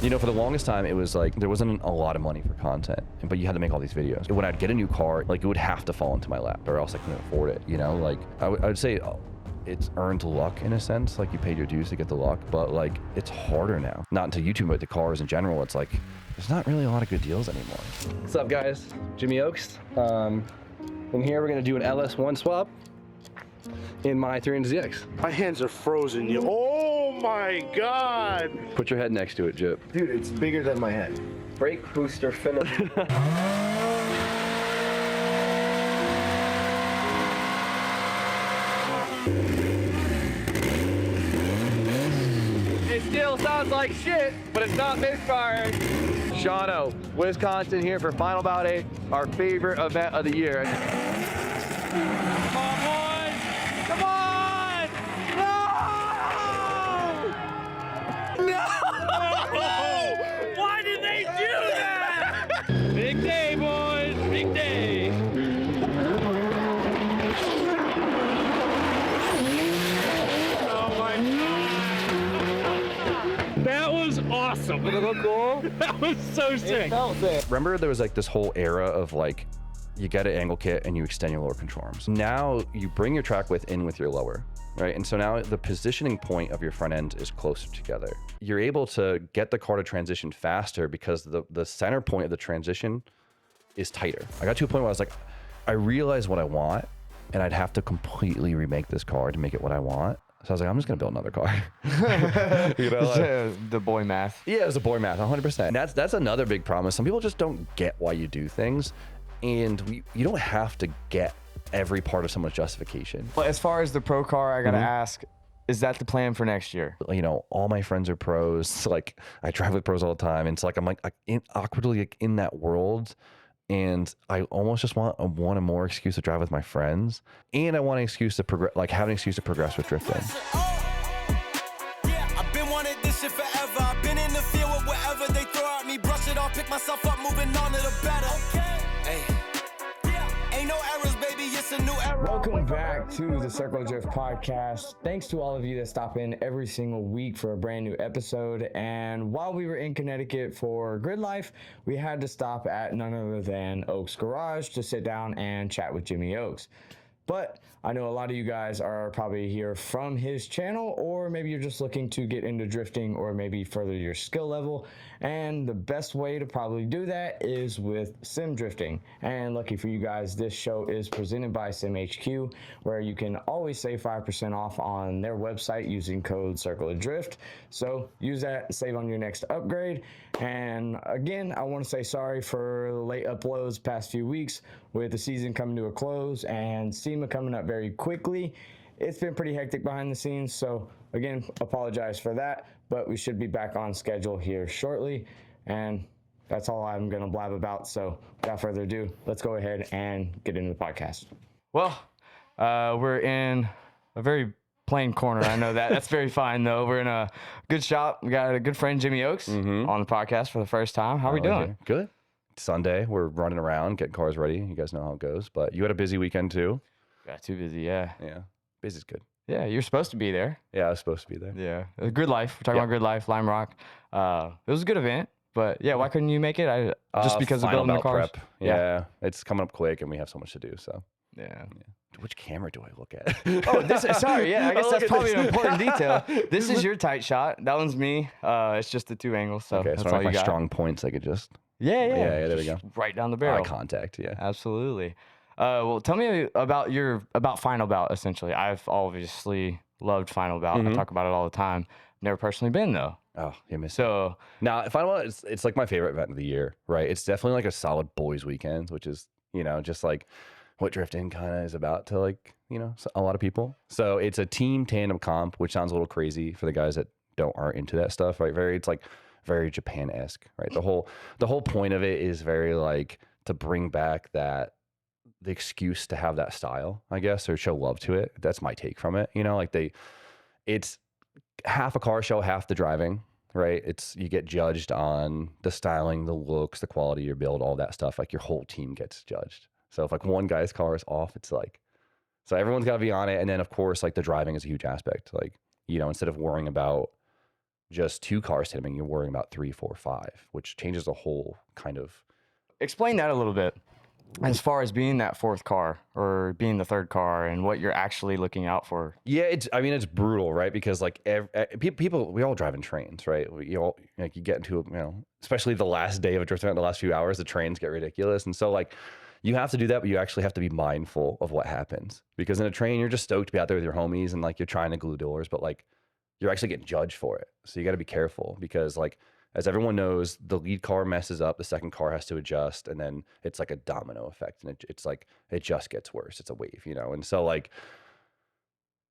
You know, for the longest time, it was like there wasn't a lot of money for content, but you had to make all these videos. When I'd get a new car, like it would have to fall into my lap or else I couldn't afford it, you know? Like I would say it's earned luck in a sense, like you paid your dues to get the luck, but like it's harder now. Not until YouTube, but the cars in general, it's like there's not really a lot of good deals anymore. What's up, guys? Jimmy Oaks. In here, we're gonna do an LS1 swap in my 300ZX. My hands are frozen. Oh my God. Put your head next to it, Jip. Dude, it's bigger than my head. Brake booster Fitment. It still sounds like shit, but it's not misfiring. Shawano, Wisconsin here for Final Bout 8, our favorite event of the year. Come on, boys! Come on! No! No! Why did they do that? Big day, boys! Big day! Oh my God! That was awesome. Did it look cool? That was so sick. It felt sick. Remember there was like this whole era of like, you get an angle kit and you extend your lower control arms. Now you bring your track width in with your lower, right? And so now the positioning point of your front end is closer together. You're able to get the car to transition faster because the center point of the transition is tighter. I got to a point where I was like, I realized what I want and I'd have to completely remake this car to make it what I want. So I was like, I'm just gonna build another car. You know, like, the boy math. yeah, it was a boy math, 100%. That's another big problem. Some people just don't get why you do things. And you don't have to get every part of someone's justification. But as far as the pro car, I gotta ask, is that the plan for next year? You know, all my friends are pros. So like I drive with pros all the time. And it's like, I'm like awkwardly like, in that world. And I almost just want a more excuse to drive with my friends. And I want an excuse to progress, like have an excuse to progress with drifting. Yeah, I've been wanting this shit forever. I've been in the field with whatever they throw at me. Brush it off, pick myself up, moving on to the better. Hey. Ain't no errors, baby, it's a new era. Welcome back to the Circle of Drift podcast. Thanks to all of you that stop in every single week for a brand new episode. And while we were in Connecticut for Grid Life, we had to stop at none other than Oaks Garage to sit down and chat with Jimmy Oaks. But I know a lot of you guys are probably here from his channel, or maybe you're just looking to get into drifting or maybe further your skill level. And the best way to probably do that is with sim drifting. And lucky for you guys, this show is presented by SimHQ, where you can always save 5% off on their website using code Circle of Drift. So use that, save on your next upgrade. And again, I want to say sorry for the late uploads past few weeks with the season coming to a close and SEMA coming up very quickly. It's been pretty hectic behind the scenes, so again, apologize for that, but we should be back on schedule here shortly, and that's all I'm going to blab about. So without further ado, let's go ahead and get into the podcast. Well, we're in a very plain corner. I know that. That's very fine, though. We're in a good shop. We got a good friend, Jimmy Oaks, on the podcast for the first time. How are we doing? Good. Sunday, we're running around, getting cars ready. You guys know how it goes, but you had a busy weekend too. Got too busy, yeah. Yeah, busy's good. Yeah, you're supposed to be there. Yeah, I was supposed to be there. Yeah, Grid Life. We're talking about Grid Life, Lime Rock. It was a good event, but yeah, why couldn't you make it? Just because of building the cars? Prep. Yeah, it's coming up quick, and we have so much to do. So yeah. Which camera do I look at? Oh, this is, sorry. Yeah, I guess that's probably an important detail. This is your tight shot. That one's me. It's just the two angles. So okay, that's so all my you got. Strong points, I could just. Yeah. There we go. Right down the barrel. Eye contact. Yeah. Absolutely. Well, tell me about Final Bout. Essentially, I've obviously loved Final Bout. I talk about it all the time. Never personally been though. Oh, you missed. So now, Final Bout, it's like my favorite event of the year, right? It's definitely like a solid boys' weekend, which is just like what drifting kind of is about to like a lot of people. So it's a team tandem comp, which sounds a little crazy for the guys that aren't into that stuff, right? It's like very Japan-esque, right? The whole point of it is very like to bring back the excuse to have that style, I guess, or show love to it. That's my take from it. It's half a car show, half the driving, right? You get judged on the styling, the looks, the quality of your build, all that stuff. Like your whole team gets judged. So if like one guy's car is off, it's like, so everyone's got to be on it. And then of course, like the driving is a huge aspect. Like, instead of worrying about just 2 cars tandeming, you're worrying about 3, 4, 5, which changes the whole kind of. Explain that a little bit. As far as being that 4th car or being the 3rd car and what you're actually looking out for. Yeah, it's brutal, right? Because like people, we all drive in trains, right? You all like you get into especially the last day of a drift event, the last few hours, the trains get ridiculous, and so like you have to do that, but you actually have to be mindful of what happens because in a train you're just stoked to be out there with your homies and like you're trying to glue doors, but like you're actually getting judged for it, so you got to be careful because like. As everyone knows, the lead car messes up, the second car has to adjust, and then it's like a domino effect, and it's like it just gets worse. It's a wave, and so like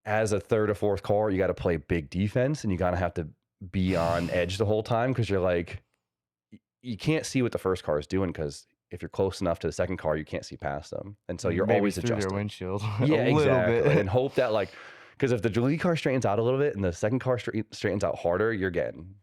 as a 3rd or 4th car, you got to play big defense, and you gotta have to be on edge the whole time because you're like you can't see what the first car is doing because if you're close enough to the second car, you can't see past them, and so you're Maybe always through adjusting. their windshield. Yeah, a little exactly, bit. and hope that like because if the lead car straightens out a little bit and the second car straightens out harder, you're getting.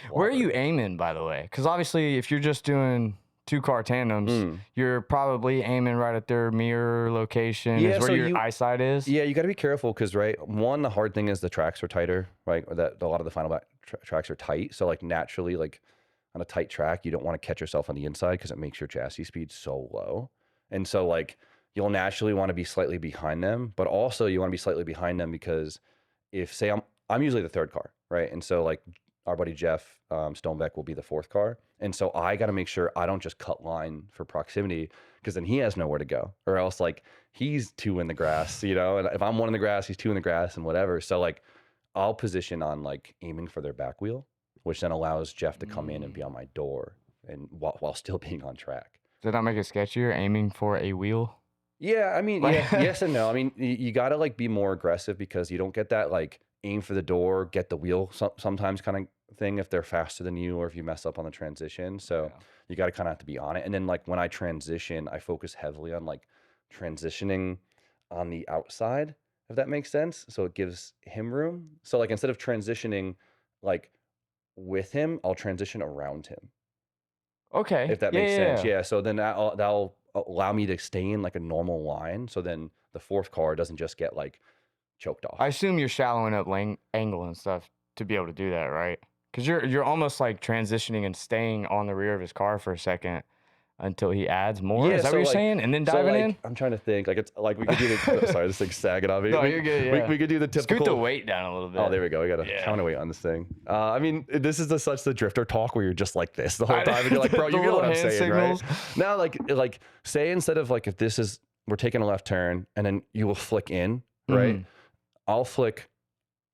Where are you aiming, by the way? Because obviously, if you're just doing 2-car tandems, you're probably aiming right at their mirror location. Yeah, is where so your eyesight is. Yeah, you got to be careful because, right, one, the hard thing is the tracks are tighter, right? That a lot of the final back tracks are tight. So, like, naturally, like, on a tight track, you don't want to catch yourself on the inside because it makes your chassis speed so low. And so, like, you'll naturally want to be slightly behind them, but also you want to be slightly behind them because if, say, I'm usually the 3rd car, right? And so, like, our buddy Jeff Stonebeck will be the 4th car. And so I got to make sure I don't just cut line for proximity because then he has nowhere to go or else like he's 2 in the grass, and if I'm 1 in the grass, he's 2 in the grass and whatever. So like I'll position on like aiming for their back wheel, which then allows Jeff to come in and be on my door and while still being on track. Does that make it sketchier aiming for a wheel? Yeah, I mean, yes and no. I mean, you got to like be more aggressive because you don't get that like aim for the door, get the wheel sometimes kind of thing if they're faster than you or if you mess up on the transition. So you got to kind of have to be on it. And then like when I transition, I focus heavily on like transitioning on the outside, if that makes sense. So it gives him room. So like instead of transitioning like with him, I'll transition around him. Okay. If that makes sense. Yeah. So then that'll allow me to stay in like a normal line. So then the 4th car doesn't just get like choked off. I assume you're shallowing up angle and stuff to be able to do that, right? Because you're almost like transitioning and staying on the rear of his car for a second until he adds more. Yeah, Is that so what you're like- saying? And then diving in? I'm trying to think. Like it's like we could do the. Sorry, this thing's sagging on me. No, you're good. Yeah. We could do the typical. Scoot the weight down a little bit. Oh, there we go. We got a Yeah. counterweight on this thing. I mean, this is the drifter talk where you're just like this the whole time, and you're like, bro, The you get what little I'm hand saying, signals. right? Now, like, say instead of like if this is we're taking a left turn, and then you will flick in, right? I'll flick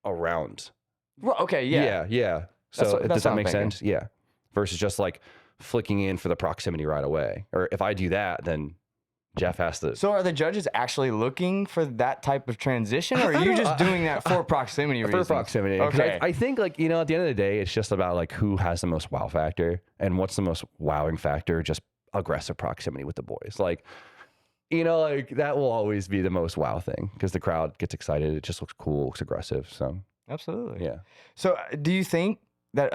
around. Well, okay, yeah. Yeah. So That's does what that I'm make thinking. sense? Yeah. Versus just like flicking in for the proximity right away. Or if I do that, then Jeff has to. So are the judges actually looking for that type of transition, or are you just doing that for proximity reasons? For proximity. 'Cause Okay. I think like, at the end of the day, it's just about like who has the most wow factor and what's the most wowing factor, just aggressive proximity with the boys. Like, like that will always be the most wow thing because the crowd gets excited. It just looks cool, looks aggressive. So Absolutely. yeah. So do you think that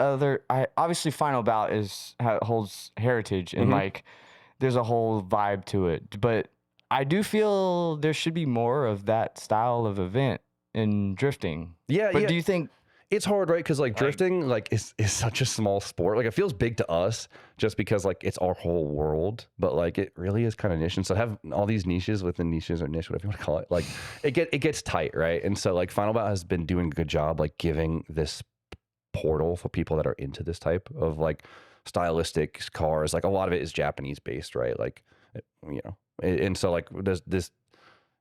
obviously Final Bout holds heritage and like there's a whole vibe to it, but I do feel there should be more of that style of event in drifting. Yeah. But do you think It's hard, right? Because like drifting, like is such a small sport. Like it feels big to us just because like it's our whole world, but like it really is kind of niche. And so have all these niches within niches or niche, whatever you want to call it. Like it gets tight, right? And so like Final Bout has been doing a good job, like giving this portal for people that are into this type of like stylistic cars. Like a lot of it is Japanese based, right? Like and so like there's this,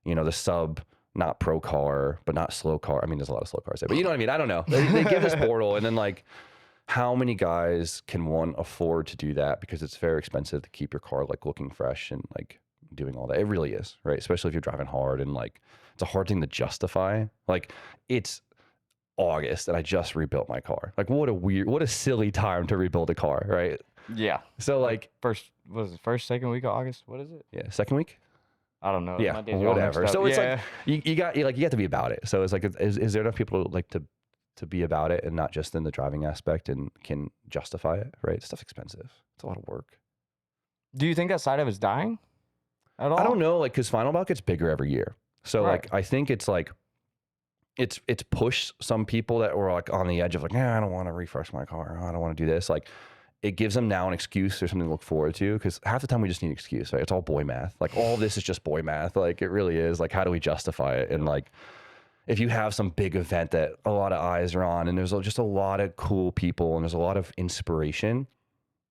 the sub. Not pro car, but not slow car. I mean, there's a lot of slow cars there, but you know what I mean? I don't know. They give this portal, and then like, how many guys can one afford to do that? Because it's very expensive to keep your car like looking fresh and like doing all that. It really is, right? Especially if you're driving hard and like, it's a hard thing to justify. Like it's August and I just rebuilt my car. Like what a silly time to rebuild a car, right? yeah. So like First, second week of August? What is it? yeah, second week. I don't know. Yeah, My days are all mixed whatever. up. So it's Yeah. like you have to be about it. So it's like, is there enough people like to be about it and not just in the driving aspect and can justify it? Right, stuff's expensive. It's a lot of work. Do you think that side of it's dying at all? I don't know, like because Final Bout gets bigger every year. So Right. like I think it's like it's pushed some people that were like on the edge of like, I don't want to refresh my car. I don't want to do this. Like, it gives them now an excuse or something to look forward to, because half the time we just need an excuse, right? It's all boy math. Like, all this is just boy math. Like, it really is. Like, how do we justify it? And like, if you have some big event that a lot of eyes are on and there's just a lot of cool people and there's a lot of inspiration,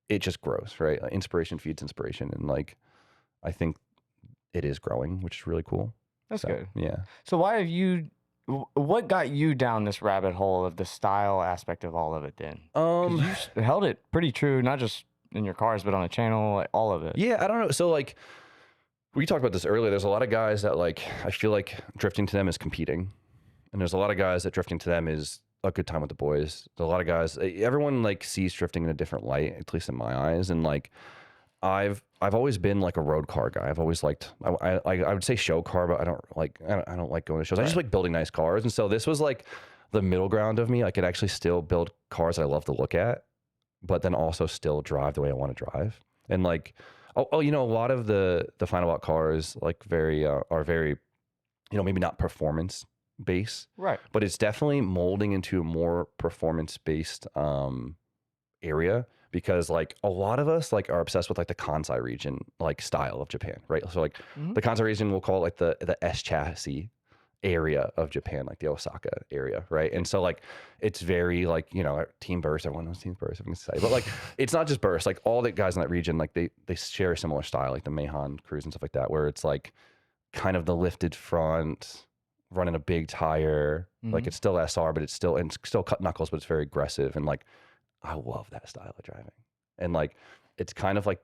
it just grows, right? Like, inspiration feeds inspiration. And like, I think it is growing, which is really cool. That's good. Yeah. So what got you down this rabbit hole of the style aspect of all of it then? 'Cause you held it pretty true, not just in your cars, but on the channel, like, all of it. Yeah, I don't know. So like, we talked about this earlier. There's a lot of guys that like, I feel like drifting to them is competing. And there's a lot of guys that drifting to them is a good time with the boys. There's a lot of guys, everyone like sees drifting in a different light, at least in my eyes. And like, I've always been like a road car guy. I've always liked, I would say show car, but I don't like going to shows. I just like building nice cars. And so this was like the middle ground of me. I could actually still build cars I love to look at, but then also still drive the way I want to drive. And like, a lot of the Final Bout cars like are very, maybe not performance based, Right. but it's definitely molding into a more performance based area, because like a lot of us like are obsessed with like the Kansai region like style of Japan, right? So like the Kansai region, we'll call it like the S chassis area of Japan, like the Osaka area, right? And so like it's very like, team burst, everyone knows team burst, everything's excited, but like it's not just burst, like all the guys in that region, like they share a similar style, like the Meihan Cruise and stuff like that, where it's like kind of the lifted front, running a big tire, like it's still SR, but it's still cut knuckles, but it's very aggressive. And like, I love that style of driving. And like, it's kind of like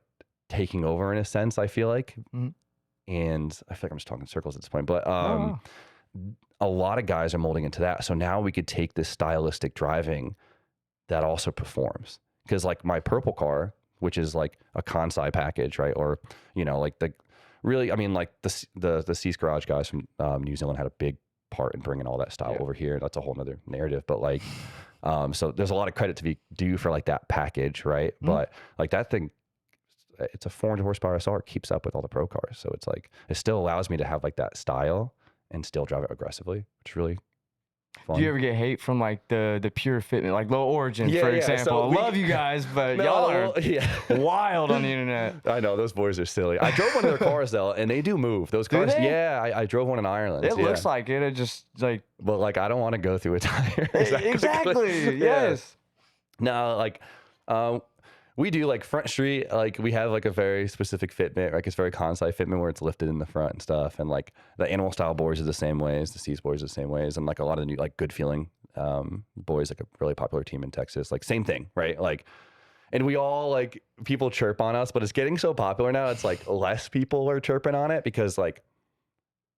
taking over in a sense, I feel like. And I feel like I'm just talking in circles at this point, but a lot of guys are molding into that. So now we could take this stylistic driving that also performs. Because like my purple car, which is like a Kansai package, right? Or, like like the Cease Garage guys from New Zealand had a big part in bringing all that style over here. That's a whole nother narrative, but like, so there's a lot of credit to be due for like that package, right? But like that thing, it's a 400 horsepower SR, keeps up with all the pro cars. So it's like, it still allows me to have like that style and still drive it aggressively, which is really fun. Do you ever get hate from like the pure fitment, like Low Origin, for example? So I love you guys, but y'all are wild on the internet. I know, those boys are silly. I drove one of their cars though, and they do move. Those cars, I drove one in Ireland. It looks like it. It just like, but like I don't want to go through a tire. exactly. Yes. No, like we do like front street, like we have like a very specific fitment, like it's very Kansai fitment where it's lifted in the front and stuff. And like the animal style boards are the same ways, the Cease boards are the same ways. And like a lot of the new like Good Feeling boys, like a really popular team in Texas, like same thing, right? Like, and we all like, people chirp on us, but it's getting so popular now. It's like less people are chirping on it, because like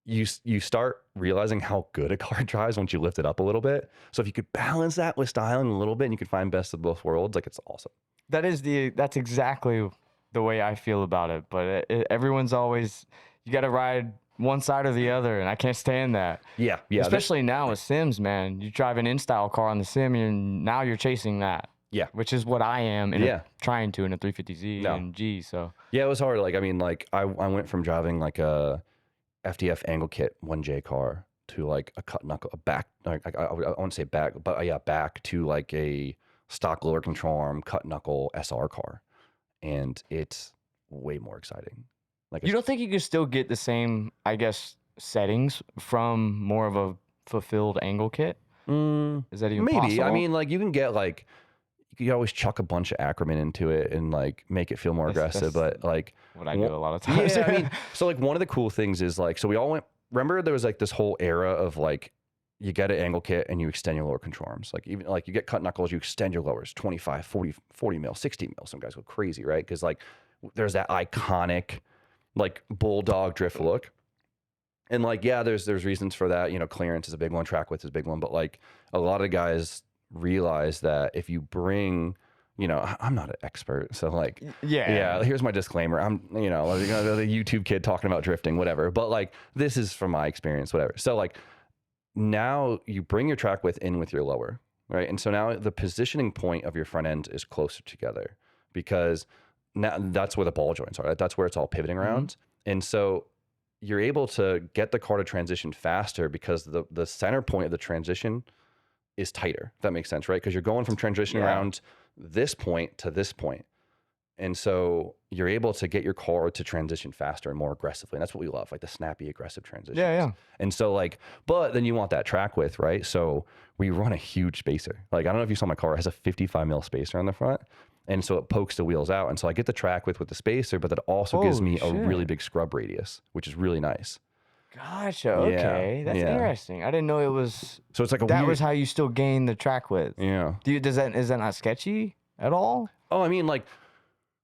you start realizing how good a car drives once you lift it up a little bit. So if you could balance that with styling a little bit and you could find best of both worlds, like it's awesome. That's exactly the way I feel about it. But everyone's always, you got to ride one side or the other, and I can't stand that. Yeah. Especially now with sims, man. You drive an in-style car on the sim, and now you're chasing that. Yeah. Which is what I am trying to in a 350Z and G. So yeah, it was hard. Like, I mean, like I went from driving like a FDF angle kit 1J car to like a cut knuckle, a back, like I won't say back, but back to like a stock lower control arm cut knuckle SR car, and it's way more exciting. Like, you don't think you could still get the same, I guess, settings from more of a fulfilled angle kit? Is that even possible? I mean, like you can get like, you can always chuck a bunch of Ackerman into it and like make it feel more aggressive, but like what I do a lot of times. Yeah, I mean, so like one of the cool things is like, so we all went, remember there was like this whole era of like, you get an angle kit and you extend your lower control arms. Like even like you get cut knuckles, you extend your lowers 25, 40 mil, 60 mil. Some guys go crazy, right? Because like there's that iconic like bulldog drift look. And like, yeah, there's reasons for that. Clearance is a big one, track width is a big one. But like a lot of guys realize that if you bring, I'm not an expert. So like, yeah, here's my disclaimer. I'm, the YouTube kid talking about drifting, whatever. But like, this is from my experience, whatever. So like, now you bring your track width in with your lower, right? And so now the positioning point of your front end is closer together, because now that's where the ball joints are. That's where it's all pivoting around. And so you're able to get the car to transition faster because the center point of the transition is tighter. If that makes sense, right? Because you're going from transition around this point to this point. And so you're able to get your car to transition faster and more aggressively. And that's what we love, like the snappy, aggressive transitions. Yeah. And so like, but then you want that track width, right? So we run a huge spacer. Like, I don't know if you saw my car, it has a 55 mil spacer on the front. And so it pokes the wheels out. And so I get the track width with the spacer, but that also gives me a really big scrub radius, which is really nice. Gotcha. Okay. That's interesting. I didn't know it was. So it's like that was how you still gain the track width. Yeah. Is that not sketchy at all? Oh, I mean, like,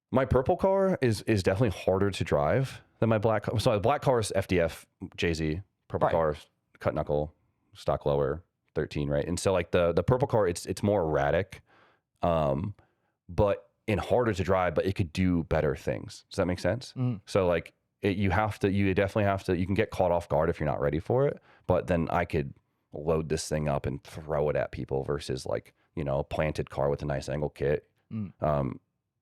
my purple car is definitely harder to drive than my black car. So my black car is FDF, JZ. Purple car is cut knuckle, stock lower, 13, right? And so like the purple car, it's more erratic, but harder to drive, but it could do better things. Does that make sense? So like you definitely have to, you can get caught off guard if you're not ready for it, but then I could load this thing up and throw it at people versus like, a planted car with a nice angle kit.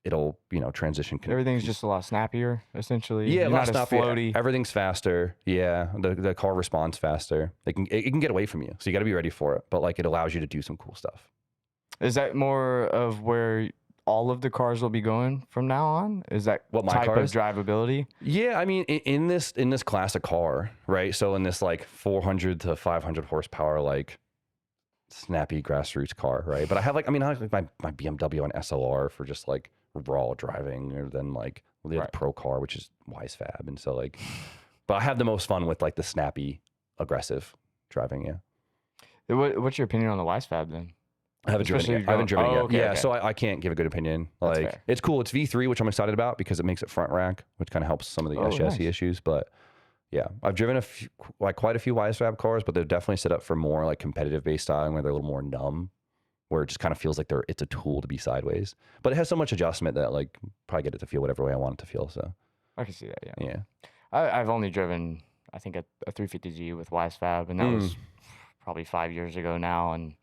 It'll, transition. Everything's just a lot snappier, essentially. Yeah, You're not as floaty. Everything's faster. Yeah, the car responds faster. It can get away from you, so you got to be ready for it. But like, it allows you to do some cool stuff. Is that more of where all of the cars will be going from now on? Is that what my type car of is? drivability? Yeah, I mean, in this class of car, right? So in this like 400 to 500 horsepower, like snappy grassroots car, right? But I have like my BMW and SLR for just like raw driving, or then like the pro car, which is Wise Fab. And so like, but I have the most fun with like the snappy, aggressive driving. Yeah. What's your opinion on the Wise Fab then? I haven't driven it yet. Okay, yeah, okay. so I can't give a good opinion. That's Like, fair. it's cool. It's V3, which I'm excited about because it makes it front rack, which kind of helps some of the chassis issues. But yeah, I've driven quite a few Wise Fab cars, but they're definitely set up for more like competitive based styling where they're a little more numb, where it just kind of feels like it's a tool to be sideways. But it has so much adjustment that like probably get it to feel whatever way I want it to feel. So I can see that. yeah. I've only driven, I think, a 350G with Wise Fab, and that was probably 5 years ago now, and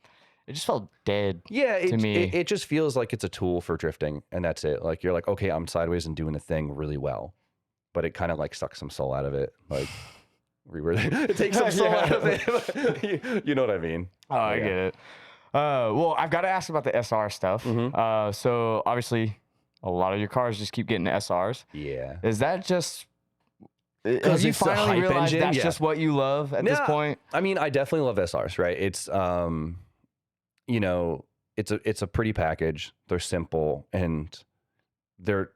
it just felt dead. Yeah, to me. It just feels like it's a tool for drifting, and that's it. Like, you're like, okay, I'm sideways and doing a thing really well, but it kind of like sucks some soul out of it. Like, it takes some soul out of it. You know what I mean? Oh, I get it. Well, I've got to ask about the SR stuff. So obviously, a lot of your cars just keep getting SRs. Yeah. Is that just because you it's a finally hype realized engine? that's Yeah. just what you love at this point? I mean, I definitely love SRs, right? It's it's a pretty package. They're simple and they're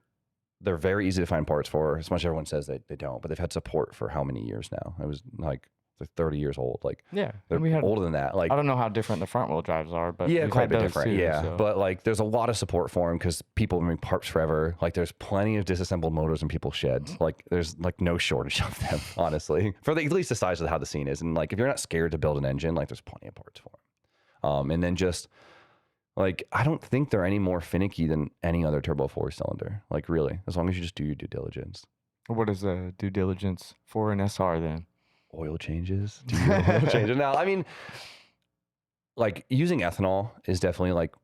very easy to find parts for. As much as everyone says they don't, but they've had support for how many years now? It was like they're 30 years old. Like, Yeah, they're we had. older than that. Like, I don't know how different the front wheel drives are, but yeah, we've quite a had bit those different. too, Yeah, so. but like, there's a lot of support for them because people have been parts forever. Like, there's plenty of disassembled motors in people's sheds. Like, there's like no shortage of them, honestly, for at least the size of how the scene is. And like, if you're not scared to build an engine, like, there's plenty of parts for them. And then just like, I don't think they're any more finicky than any other turbo 4-cylinder. Like, really, as long as you just do your due diligence. What is the due diligence for an SR then? Oil changes. Do your oil changes. Now, I mean, like, using ethanol is definitely like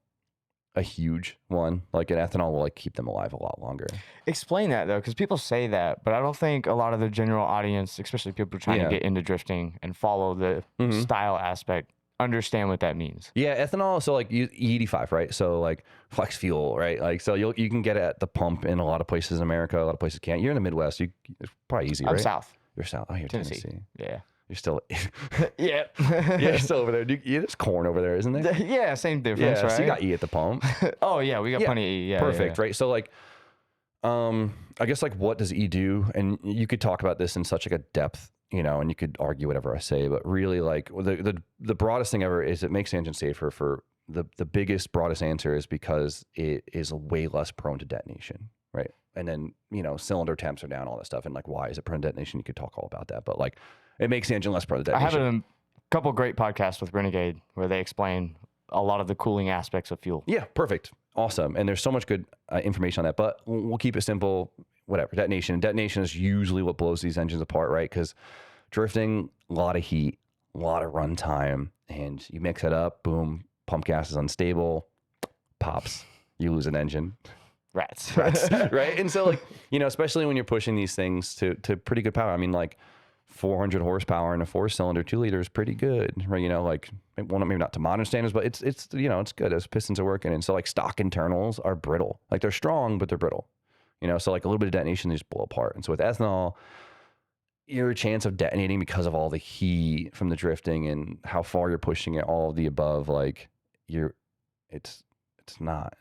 a huge one. Like, an ethanol will like keep them alive a lot longer. Explain that though, because people say that, but I don't think a lot of the general audience, especially people trying to get into drifting and follow the style aspect, understand what that means. Yeah, ethanol. So like E85, right? So like flex fuel, right? Like, so you can get it at the pump in a lot of places in America. A lot of places can't. You're in the Midwest. It's probably easy, right? I'm south. You're south. Oh, you're Tennessee. Yeah. You're still. Yeah. Yeah, you're still over there. There's corn over there, isn't there? Yeah, same difference, Yeah. right? So you got E at the pump. Oh yeah, we got plenty of E. Yeah, Perfect, yeah. right? So like, I guess like, what does E do? And you could talk about this in such like a depth, and you could argue whatever I say, but really like the broadest thing ever is it makes the engine safer. For the biggest, broadest answer is because it is way less prone to detonation, right? And then, cylinder temps are down, all that stuff. And like, why is it prone to detonation? You could talk all about that, but like, it makes the engine less prone to detonation. I have a couple great podcasts with Renegade where they explain a lot of the cooling aspects of fuel. Yeah, perfect. Awesome. And there's so much good information on that, but we'll keep it simple. Whatever. Detonation is usually what blows these engines apart, right? Because drifting, a lot of heat, a lot of run time, and you mix it up, boom, pump gas is unstable, pops, you lose an engine. Rats. Right? And so like, especially when you're pushing these things to pretty good power. I mean, like, 400 horsepower in a 4-cylinder 2-liter is pretty good, right? You know, like, well, maybe not to modern standards, but it's you know, it's good as pistons are working. And so like stock internals are brittle. Like they're strong, but they're brittle. You know, so like a little bit of detonation, they just blow apart. And so with ethanol, your chance of detonating because of all the heat from the drifting and how far you're pushing it, all of the above, like it's not.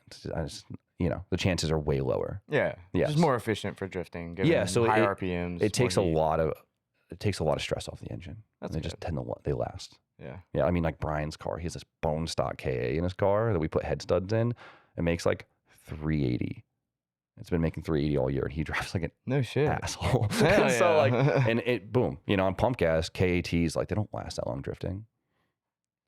You know, the chances are way lower. Yeah. Yes. It's more efficient for drifting. Given So high RPMs. It takes a more heat. lot of stress off the engine. That's and they just tend to they last. Yeah. Yeah. I mean, like Brian's car, he has this bone stock KA in his car that we put head studs in. It makes like 380. It's been making 380 all year, and he drives like an No shit. asshole. Hell And so like, yeah. and it boom, you know, on pump gas, KATs like they don't last that long drifting.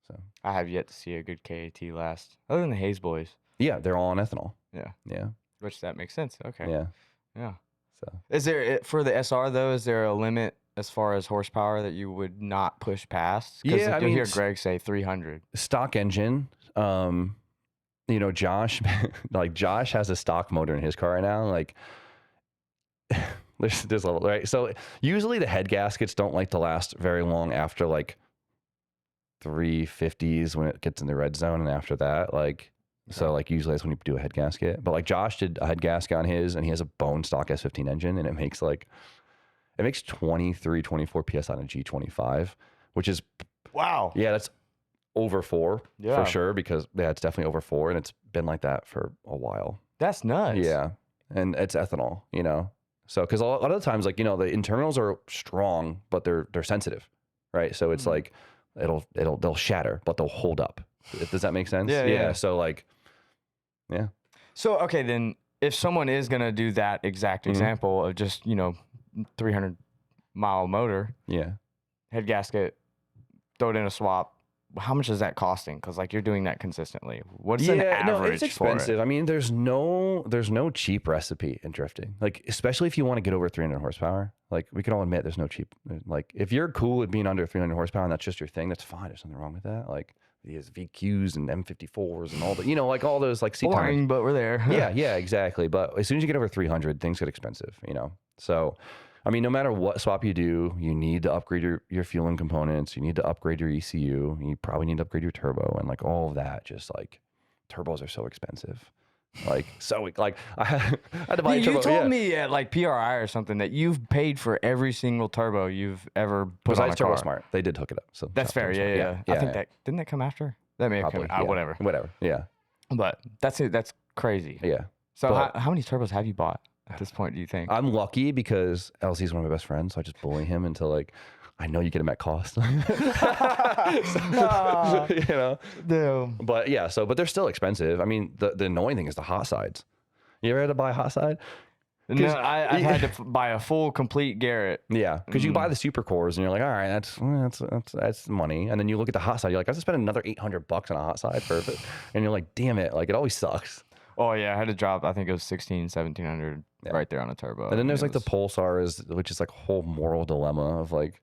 So I have yet to see a good KAT last, other than the Hayes boys. yeah, they're all on ethanol. Yeah. Yeah. Which that makes sense. Okay. Yeah. Yeah. So Is there for the SR though? Is there a limit as far as horsepower that you would not push past? Yeah, I you'll mean, hear Greg say 300. stock engine. You know, Josh has a stock motor in his car right now. Like, there's level, right? So usually the head gaskets don't like to last very long after like 350s when it gets in the red zone, and after that, like, so like usually that's when you do a head gasket. But like Josh did a head gasket on his, and he has a bone stock S15 engine, and it makes 23, 24 psi on a G25, which is Wow. yeah, that's over 4 Yeah. for sure, because it's definitely over 4, and it's been like that for a while. That's nuts. Yeah, and it's ethanol, you know. So because a lot of the times, like, you know, the internals are strong, but they're sensitive, right? So it's like they'll shatter, but they'll hold up. Does that make sense? Yeah. So like, yeah. So okay, then if someone is gonna do that exact example of just 300-mile motor, Yeah. head gasket, throw it in a swap. How much is that costing? Because like you're doing that consistently. What's an average no, it's expensive. for it? I mean, there's no cheap recipe in drifting. Like, especially if you want to get over 300 horsepower. Like, we can all admit there's no cheap. Like, if you're cool with being under 300 horsepower and that's just your thing, that's fine. There's nothing wrong with that. Like, these VQs and M54s and all the, like all those like Boring, but we're there. yeah, exactly. But as soon as you get over 300, things get expensive, you know? So, I mean, no matter what swap you do, you need to upgrade your fueling components. You need to upgrade your ECU. You probably need to upgrade your turbo, and like all of that. Just like turbos are so expensive. Like, so like I had to buy a turbo. You told me at like PRI or something that you've paid for every single turbo you've ever put on a Turbo car. Smart, they did hook it up. So That's shout out fair. Turbo Yeah. Smart. I think that didn't that come after. That may have probably, come. Whatever. Whatever. Yeah. But that's it. That's crazy. Yeah. So But- how many turbos have you bought at this point? Do you think? I'm lucky because LZ is one of my best friends, so I just bully him until like I know you get him at cost. You know. No. But yeah, but they're still expensive. I mean, the annoying thing is the hot sides. You ever had to buy a hot side? No, I've had to buy a full complete Garrett. Yeah, because you buy the super cores and you're like, all right, that's money. And then you look at the hot side, you're like, I have to spend another $800 on a hot side for it. And you're like, damn it, like it always sucks. Oh yeah, I had to drop. I think it was 1700 right there on a turbo. And then there's it like the was- Pulsars, which is like a whole moral dilemma of like,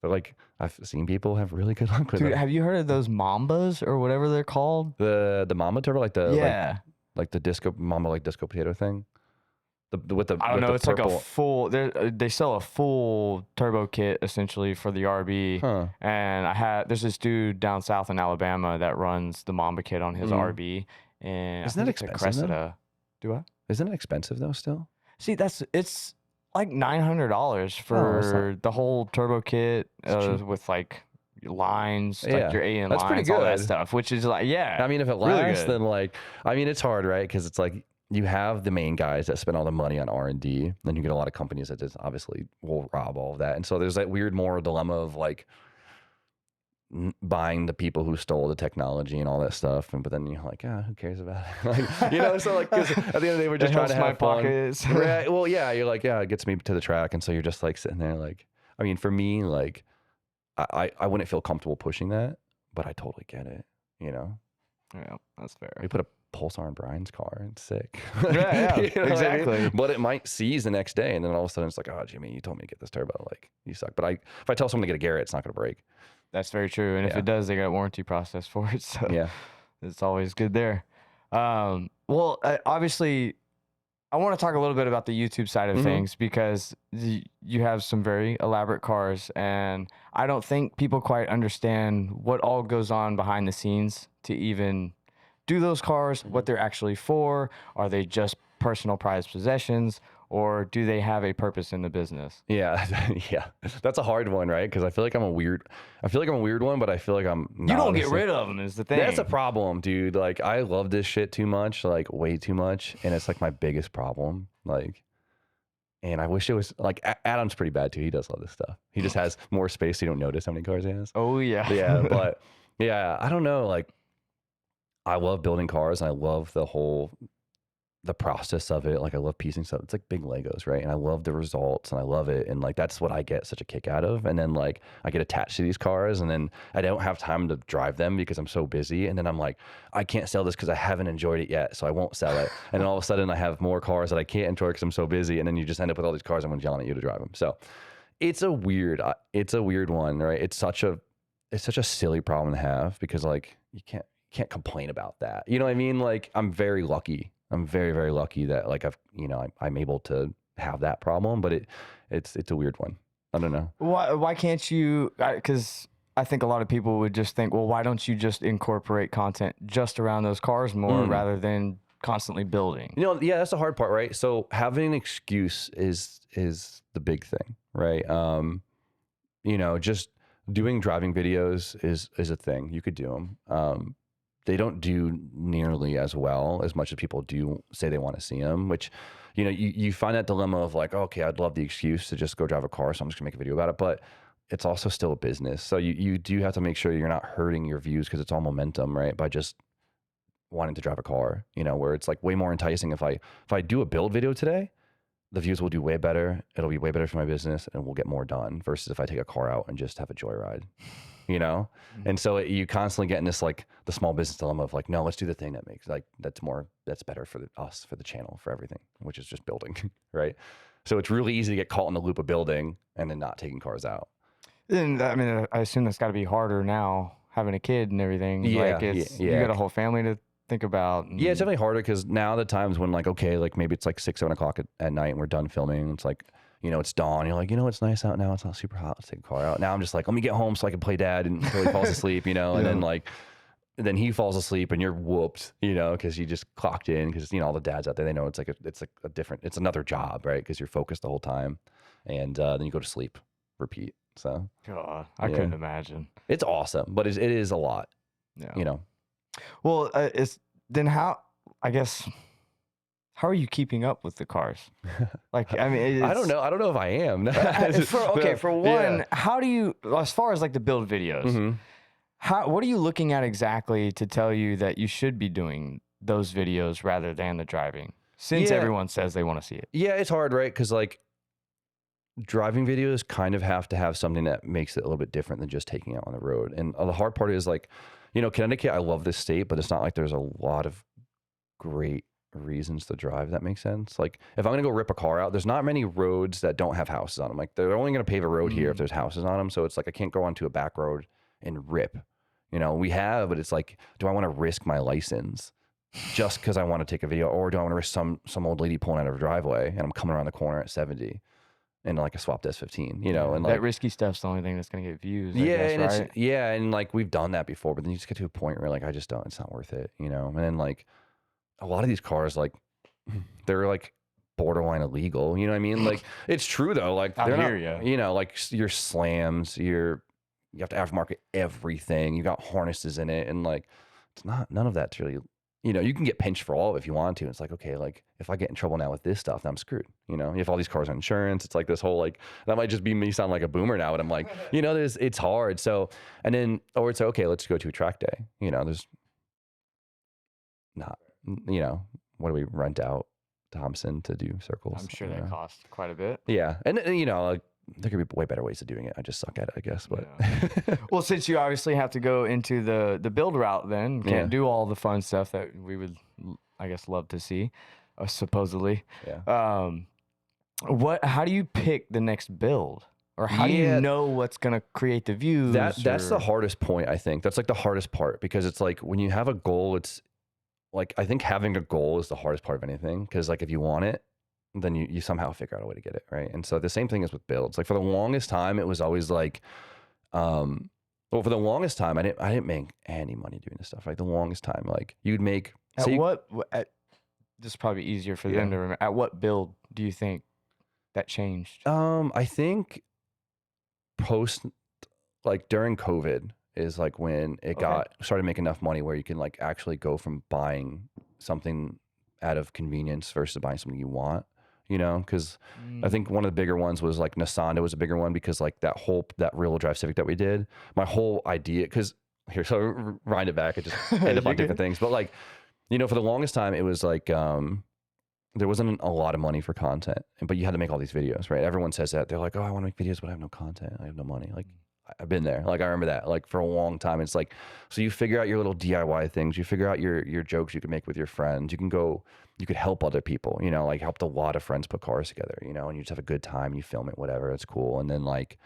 but like I've seen people have really good luck with Dude, it. have you heard of those Mambas or whatever they're called? The Mamba turbo, like the Yeah. like the disco Mamba, like disco potato thing. With the I don't with know. the It's purple. like a full. They sell a full turbo kit essentially for the RB. Huh. And there's this dude down south in Alabama that runs the Mamba kit on his RB. And Isn't I that think it's a expensive, though? Cressida. Do what? Isn't it expensive though? Still. See, it's like $900 for the whole turbo kit with like lines, Yeah, like your AN that's pretty lines, all that good. stuff. Which is like, yeah. I mean, if it really lasts, good. then like, I mean, it's hard, right? Because it's like you have the main guys that spend all the money on R&D, then you get a lot of companies that just obviously will rob all of that, and so there's that weird moral dilemma of like buying the people who stole the technology and all that stuff, but then you're like, who cares about it? Like, you know, so like 'cause at the end of the day, we're just It trying to helps my have fun. pockets. Right? Well, yeah, you're like, it gets me to the track, and so you're just like sitting there, like, I mean, for me, like, I wouldn't feel comfortable pushing that, but I totally get it, you know. Yeah, that's fair. We put a Pulsar in Brian's car. It's sick. Yeah, You know what I mean? exactly. But it might seize the next day, and then all of a sudden it's like, oh, Jimmy, you told me to get this turbo. Like, you suck. But if I tell someone to get a Garrett, it's not going to break. That's very true. And if Yeah. it does, they got a warranty process for it. So Yeah. it's always good there. Well, obviously, I want to talk a little bit about the YouTube side of things because you have some very elaborate cars, and I don't think people quite understand what all goes on behind the scenes to even do those cars, what they're actually for. Are they just personal prized possessions, or do they have a purpose in the business? Yeah, yeah, that's a hard one, right? Because I feel like I'm a weird one, but I feel like I'm not. You don't get rid of them is the thing. That's a problem, dude. Like, I love this shit too much, like way too much, and it's like my biggest problem. Like, and I wish it was like Adam's pretty bad too. He does love this stuff. He just has more space, so you don't notice how many cars he has. Oh yeah, yeah, but yeah, I don't know. Like, I love building cars, and I love the process of it. Like, I love piecing stuff. It's like big Legos, right? And I love the results, and I love it. And like, that's what I get such a kick out of. And then like, I get attached to these cars, and then I don't have time to drive them because I'm so busy. And then I'm like, I can't sell this because I haven't enjoyed it yet, so I won't sell it. And then all of a sudden I have more cars that I can't enjoy because I'm so busy. And then you just end up with all these cars, and I'm yelling at you to drive them. So it's a weird one, right? It's such a silly problem to have because like, you can't complain about that. You know what I mean? Like, I'm very lucky. I'm very, very lucky that like I'm able to have that problem, but it's a weird one. I don't know. Why can't you? Because I think a lot of people would just think, well, why don't you just incorporate content just around those cars more rather than constantly building? You know, yeah, that's the hard part, right? So having an excuse is the big thing, right? You know, just doing driving videos is a thing. You could do them. They don't do nearly as well as much as people do say they want to see them, which, you know, you find that dilemma of like, okay, I'd love the excuse to just go drive a car, so I'm just gonna make a video about it, but it's also still a business. So you do have to make sure you're not hurting your views because it's all momentum, right? By just wanting to drive a car, you know, where it's like way more enticing. If I do a build video today, the views will do way better. It'll be way better for my business, and we'll get more done versus if I take a car out and just have a joyride. You know? And so you constantly get in this like the small business dilemma of like, no, let's do the thing that makes like that's better for us, for the channel, for everything, which is just building, right? So it's really easy to get caught in the loop of building and then not taking cars out. And I mean, I assume that's got to be harder now having a kid and everything. Yeah, like you got a whole family to think about. Yeah, it's definitely harder because now the times when like, okay, like maybe it's like 6, 7 o'clock at night and we're done filming. It's like, you know, it's dawn. You're like, you know, it's nice out now. It's not super hot. Let's take a car out. Now I'm just like, let me get home so I can play dad until he falls asleep, you know, and then he falls asleep and you're whooped, you know, because you just clocked in because, you know, all the dads out there, they know it's another job, right? Because you're focused the whole time. And then you go to sleep, repeat. So God, I couldn't imagine. It's awesome, but it is a lot, you know. Well, how are you keeping up with the cars? Like, I mean, I don't know. I don't know if I am. For one, how do you, as far as like the build videos, what are you looking at exactly to tell you that you should be doing those videos rather than the driving? Since everyone says they want to see it. Yeah, it's hard, right? Because like driving videos kind of have to have something that makes it a little bit different than just taking it on the road. And the hard part is like, you know, Connecticut, I love this state, but it's not like there's a lot of great reasons to drive. That makes sense. Like if I'm gonna go rip a car out, there's not many roads that don't have houses on them. Like they're only gonna pave a road here if there's houses on them. So it's like I can't go onto a back road and rip. You know, we have, but it's like, do I want to risk my license just because I want to take a video, or do I want to risk some old lady pulling out of a driveway and I'm coming around the corner at 70 and like a swapped S15, you know? And like that risky stuff's the only thing that's gonna get views. And like we've done that before, but then you just get to a point where like it's not worth it, you know? And then like a lot of these cars, like they're like borderline illegal, you know what I mean? Like it's true though, like they're not, you know, like your slams, you have to aftermarket everything, you got harnesses in it, and like it's not, none of that's really, you know, you can get pinched for all of it if you want to. It's like, okay, like if I get in trouble now with this stuff, then I'm screwed. You know, you have all these cars on insurance. It's like this whole like, that might just be me sound like a boomer now, but I'm like, you know, it's hard. So, and then, or it's okay, let's go to a track day. You know, there's not, you know, what do we rent out Thompson to do circles? I'm sure that costs quite a bit. Yeah. And you know, like there could be way better ways of doing it. I just suck at it, I guess. But well, since you obviously have to go into the build route, then can't do all the fun stuff that we would, I guess, love to see, supposedly. Yeah. How do you pick the next build, or how do you know what's gonna create the views? That's the hardest point, I think. That's like the hardest part, because it's like when you have a goal, it's like I think having a goal is the hardest part of anything, because like if you want it, then you somehow figure out a way to get it, right? And so the same thing is with builds. Like for the longest time, it was always like, well, for the longest time, I didn't make any money doing this stuff. Like the longest time, like you'd make. This is probably easier for them to remember. At what build do you think that changed? I think like during COVID is like when it started making enough money where you can like actually go from buying something out of convenience versus buying something you want, you know? Because I think one of the bigger ones was like Nasanda was a bigger one, because like that rear-wheel drive Civic that we did, my whole idea, because here, so wind it back, it just ended up on different things. But like, you know, for the longest time, it was like, there wasn't a lot of money for content, but you had to make all these videos, right? Everyone says that. They're like, oh, I want to make videos, but I have no content. I have no money. Like, I've been there. Like, I remember that. Like, for a long time, it's like, so you figure out your little DIY things. You figure out your jokes you can make with your friends. You could help other people, you know, like helped a lot of friends put cars together, you know, and you just have a good time. You film it, whatever. It's cool. And then like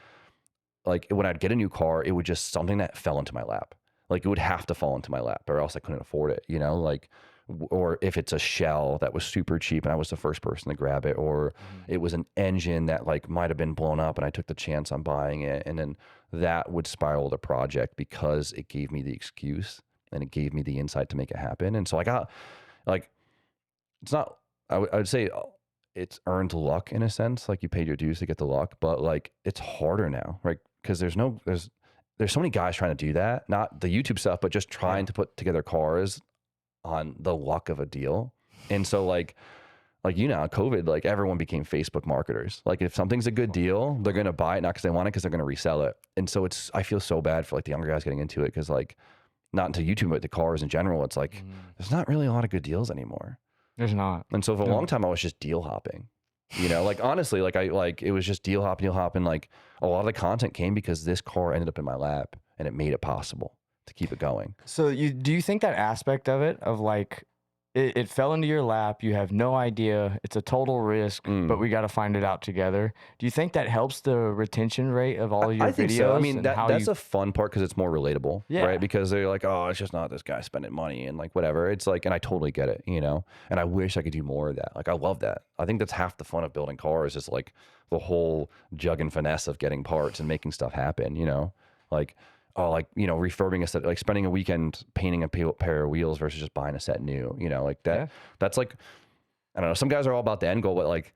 when I'd get a new car, it would just something that fell into my lap. Like, it would have to fall into my lap or else I couldn't afford it, you know, like, or if it's a shell that was super cheap and I was the first person to grab it, or it was an engine that like might have been blown up and I took the chance on buying it. And then that would spiral the project because it gave me the excuse and it gave me the insight to make it happen. And so I got like, it's not, I would say it's earned luck in a sense. Like, you paid your dues to get the luck, but like it's harder now, right? Because there's so many guys trying to do that, not the YouTube stuff, but just trying to put together cars on the luck of a deal. And so like, you know, COVID, like everyone became Facebook marketers. Like, if something's a good deal, they're going to buy it, not because they want it, because they're going to resell it. And so I feel so bad for like the younger guys getting into it, because like, not into YouTube, but the cars in general, it's like, there's not really a lot of good deals anymore. There's not. And so for a long time, I was just deal hopping, you know, like honestly, like it was just deal hopping. Like, a lot of the content came because this car ended up in my lap and it made it possible to keep it going. So do you think that aspect of it, of like, it fell into your lap, you have no idea, it's a total risk, but we got to find it out together. Do you think that helps the retention rate of all your videos? I think so. I mean, that's a fun part because it's more relatable, right? Because they're like, oh, it's just not this guy spending money and like whatever. It's like, and I totally get it, you know? And I wish I could do more of that. Like, I love that. I think that's half the fun of building cars, is like the whole jug and finesse of getting parts and making stuff happen, you know? Like, oh, like, you know, refurbing a set, like spending a weekend painting a pair of wheels versus just buying a set new, you know, like that. Yeah. That's like, I don't know. Some guys are all about the end goal, but like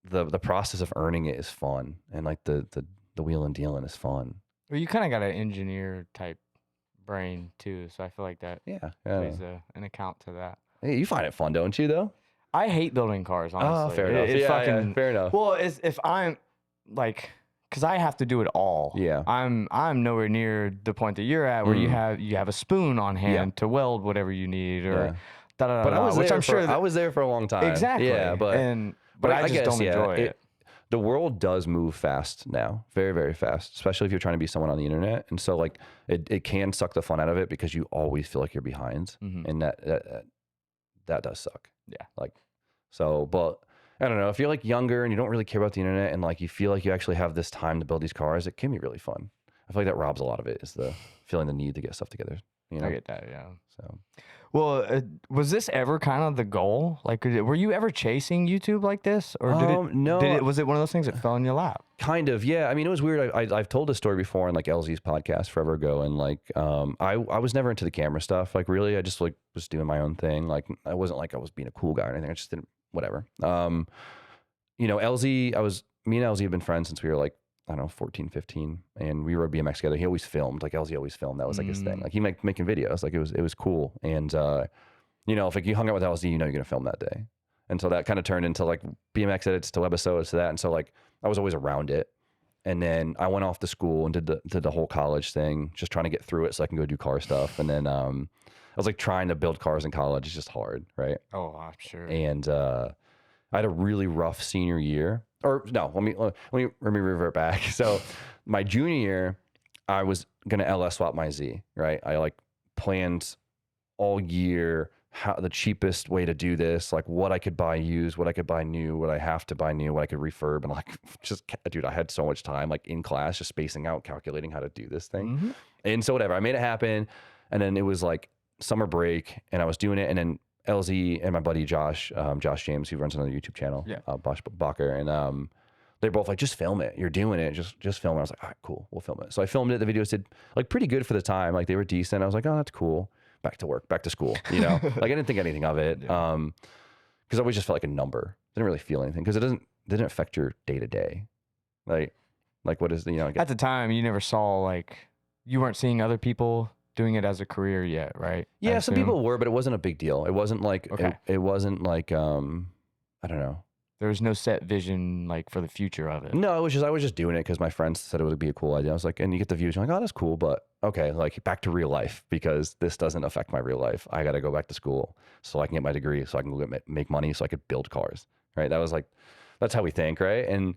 the process of earning it is fun. And like the wheel and dealing is fun. Well, you kind of got an engineer type brain too. So I feel like that plays an account to that. Hey, you find it fun, don't you, though? I hate building cars, honestly. Oh, fair enough. Fair enough. Well, if I'm like, because I have to do it all. Yeah. I'm nowhere near the point that you're at, where you have a spoon on hand to weld whatever you need, or but I was which I'm sure I was there for a long time. Exactly. Yeah, but I just don't enjoy it. The world does move fast now, very, very fast, especially if you're trying to be someone on the internet. And so like it can suck the fun out of it, because you always feel like you're behind, and that does suck. Yeah. Like, so, but I don't know, if you're like younger and you don't really care about the internet and like you feel like you actually have this time to build these cars, it can be really fun. I feel like that robs a lot of it, is the feeling the need to get stuff together. You know? I get that, yeah. So, well, was this ever kind of the goal? Like, were you ever chasing YouTube like this, or no? Was it one of those things that fell in your lap? Kind of, yeah. I mean, it was weird. I've told this story before on like LZ's podcast forever ago, and like I was never into the camera stuff. Like, really, I just like was doing my own thing. Like, I wasn't like I was being a cool guy or anything. I just didn't. Whatever. You know, me and LZ have been friends since we were like, I don't know, 14, 15, and we rode BMX together. He always filmed, like LZ always filmed. That was like his thing. Like, he making videos. Like, it was cool. And you know, if like you hung out with LZ, you know you're gonna film that day. And so that kind of turned into like BMX edits to webisodes to that. And so like I was always around it. And then I went off to school and did the whole college thing, just trying to get through it so I can go do car stuff. And then I was like trying to build cars in college. It's just hard, right? Oh, I'm sure. And I had a really rough senior year. Or no, let me revert back. So my junior year, I was gonna LS swap my Z, right? I like planned all year how the cheapest way to do this, like what I could buy used, what I could buy new, what I have to buy new, what I could refurb, and like just, dude, I had so much time like in class just spacing out, calculating how to do this thing. And so whatever, I made it happen. And then it was like summer break, and I was doing it, and then LZ and my buddy Josh James, who runs another YouTube channel, Bosch Bacher, and they're both like, just film it. You're doing it. Just film it. I was like, all right, cool. We'll film it. So I filmed it. The videos did like pretty good for the time. Like they were decent. I was like, oh, that's cool. Back to work, back to school. You know, like I didn't think anything of it. Because I always just felt like a number. Didn't really feel anything because it didn't affect your day to day. Like what is at the time you never saw, like, you weren't seeing other people doing it as a career yet, right? Yeah, some people were, but it wasn't a big deal. It wasn't like it wasn't like I don't know. There was no set vision like for the future of it. No, I was just doing it because my friends said it would be a cool idea. I was like, and you get the views, you're like, oh, that's cool, but okay, like back to real life because this doesn't affect my real life. I got to go back to school so I can get my degree, so I can go make money, so I could build cars. Right? That was like, that's how we think, right? And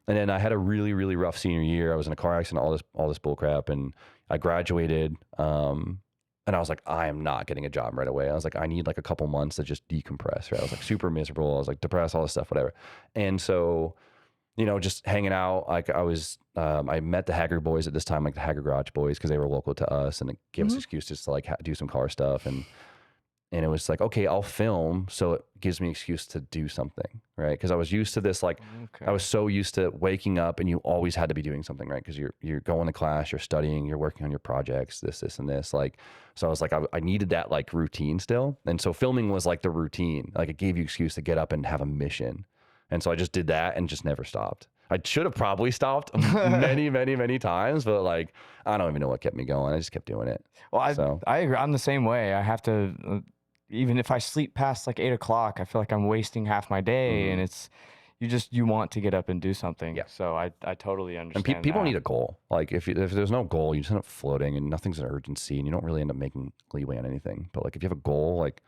then I had a really, really rough senior year. I was in a car accident, all this bull crap, and I graduated. And I was like, I am not getting a job right away. I was like, I need like a couple months to just decompress. Right? I was like super miserable. I was like depressed, all this stuff, whatever. And so, you know, just hanging out. Like I was, I met the Hager boys at this time, like the Hager Garage boys, because they were local to us, and it gave us excuses to like do some car stuff. And it was like, okay, I'll film, so it gives me an excuse to do something, right? Because I was used to this, like, I was so used to waking up and you always had to be doing something, right? Because you're going to class, you're studying, you're working on your projects, this, and this. Like, so I was like, I needed that like routine still. And so filming was like the routine. Like it gave you excuse to get up and have a mission. And so I just did that and just never stopped. I should have probably stopped many, many, many times, but like, I don't even know what kept me going. I just kept doing it. Well, I agree. I'm the same way. I have to, even if I sleep past like 8 o'clock, I feel like I'm wasting half my day, and it's, you want to get up and do something. Yeah. So I totally understand. And people need a goal. Like if there's no goal, you just end up floating and nothing's an urgency, and you don't really end up making leeway on anything. But like if you have a goal, like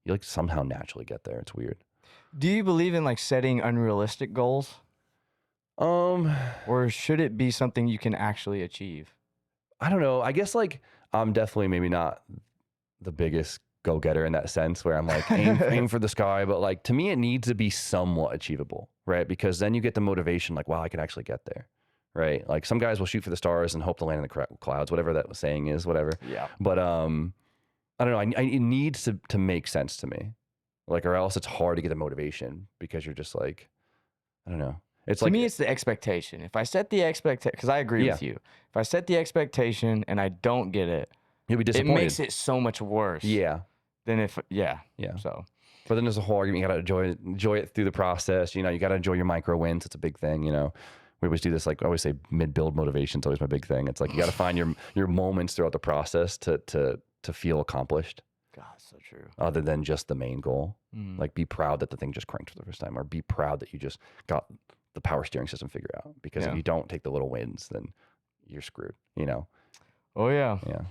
you like somehow naturally get there. It's weird. Do you believe in like setting unrealistic goals? Or should it be something you can actually achieve? I don't know. I guess like I'm definitely maybe not the biggest go-getter in that sense where I'm like aim for the sky, but like to me it needs to be somewhat achievable, right? Because then you get the motivation, like, wow, I can actually get there, right? Like some guys will shoot for the stars and hope to land in the clouds, whatever that saying is, whatever. Yeah. But I don't know. It needs to make sense to me, like, or else it's hard to get the motivation because you're just like, I don't know. It's to me, it's the expectation. If I set the expectation, because I agree with you, if I set the expectation and I don't get it, you'll be disappointed. It makes it so much worse. Yeah. Than if, So, but then there's a whole argument. You gotta enjoy it through the process. You know, you gotta enjoy your micro wins. It's a big thing. You know, we always do this. Like I always say, mid-build motivation is always my big thing. It's like you gotta find your moments throughout the process to feel accomplished. God, so true. Other than just the main goal, like be proud that the thing just cranked for the first time, or be proud that you just got the power steering system figured out. Because if you don't take the little wins, then you're screwed, you know? Oh yeah. Yeah.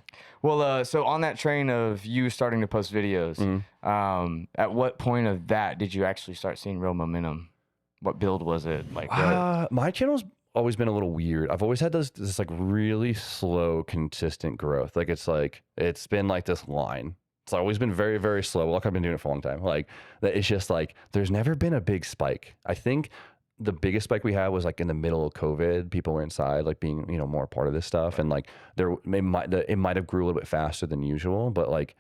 Well, so on that train of you starting to post videos, at what point of that did you actually start seeing real momentum? What build was it? Like, my channel's always been a little weird. I've always had this like really slow, consistent growth. Like it's been like this line. It's always been very, very slow. Like I've been doing it for a long time. Like that, it's just like there's never been a big spike. I think the biggest spike we had was like in the middle of COVID. People were inside, like being, you know, more a part of this stuff. And like it might have grew a little bit faster than usual, but like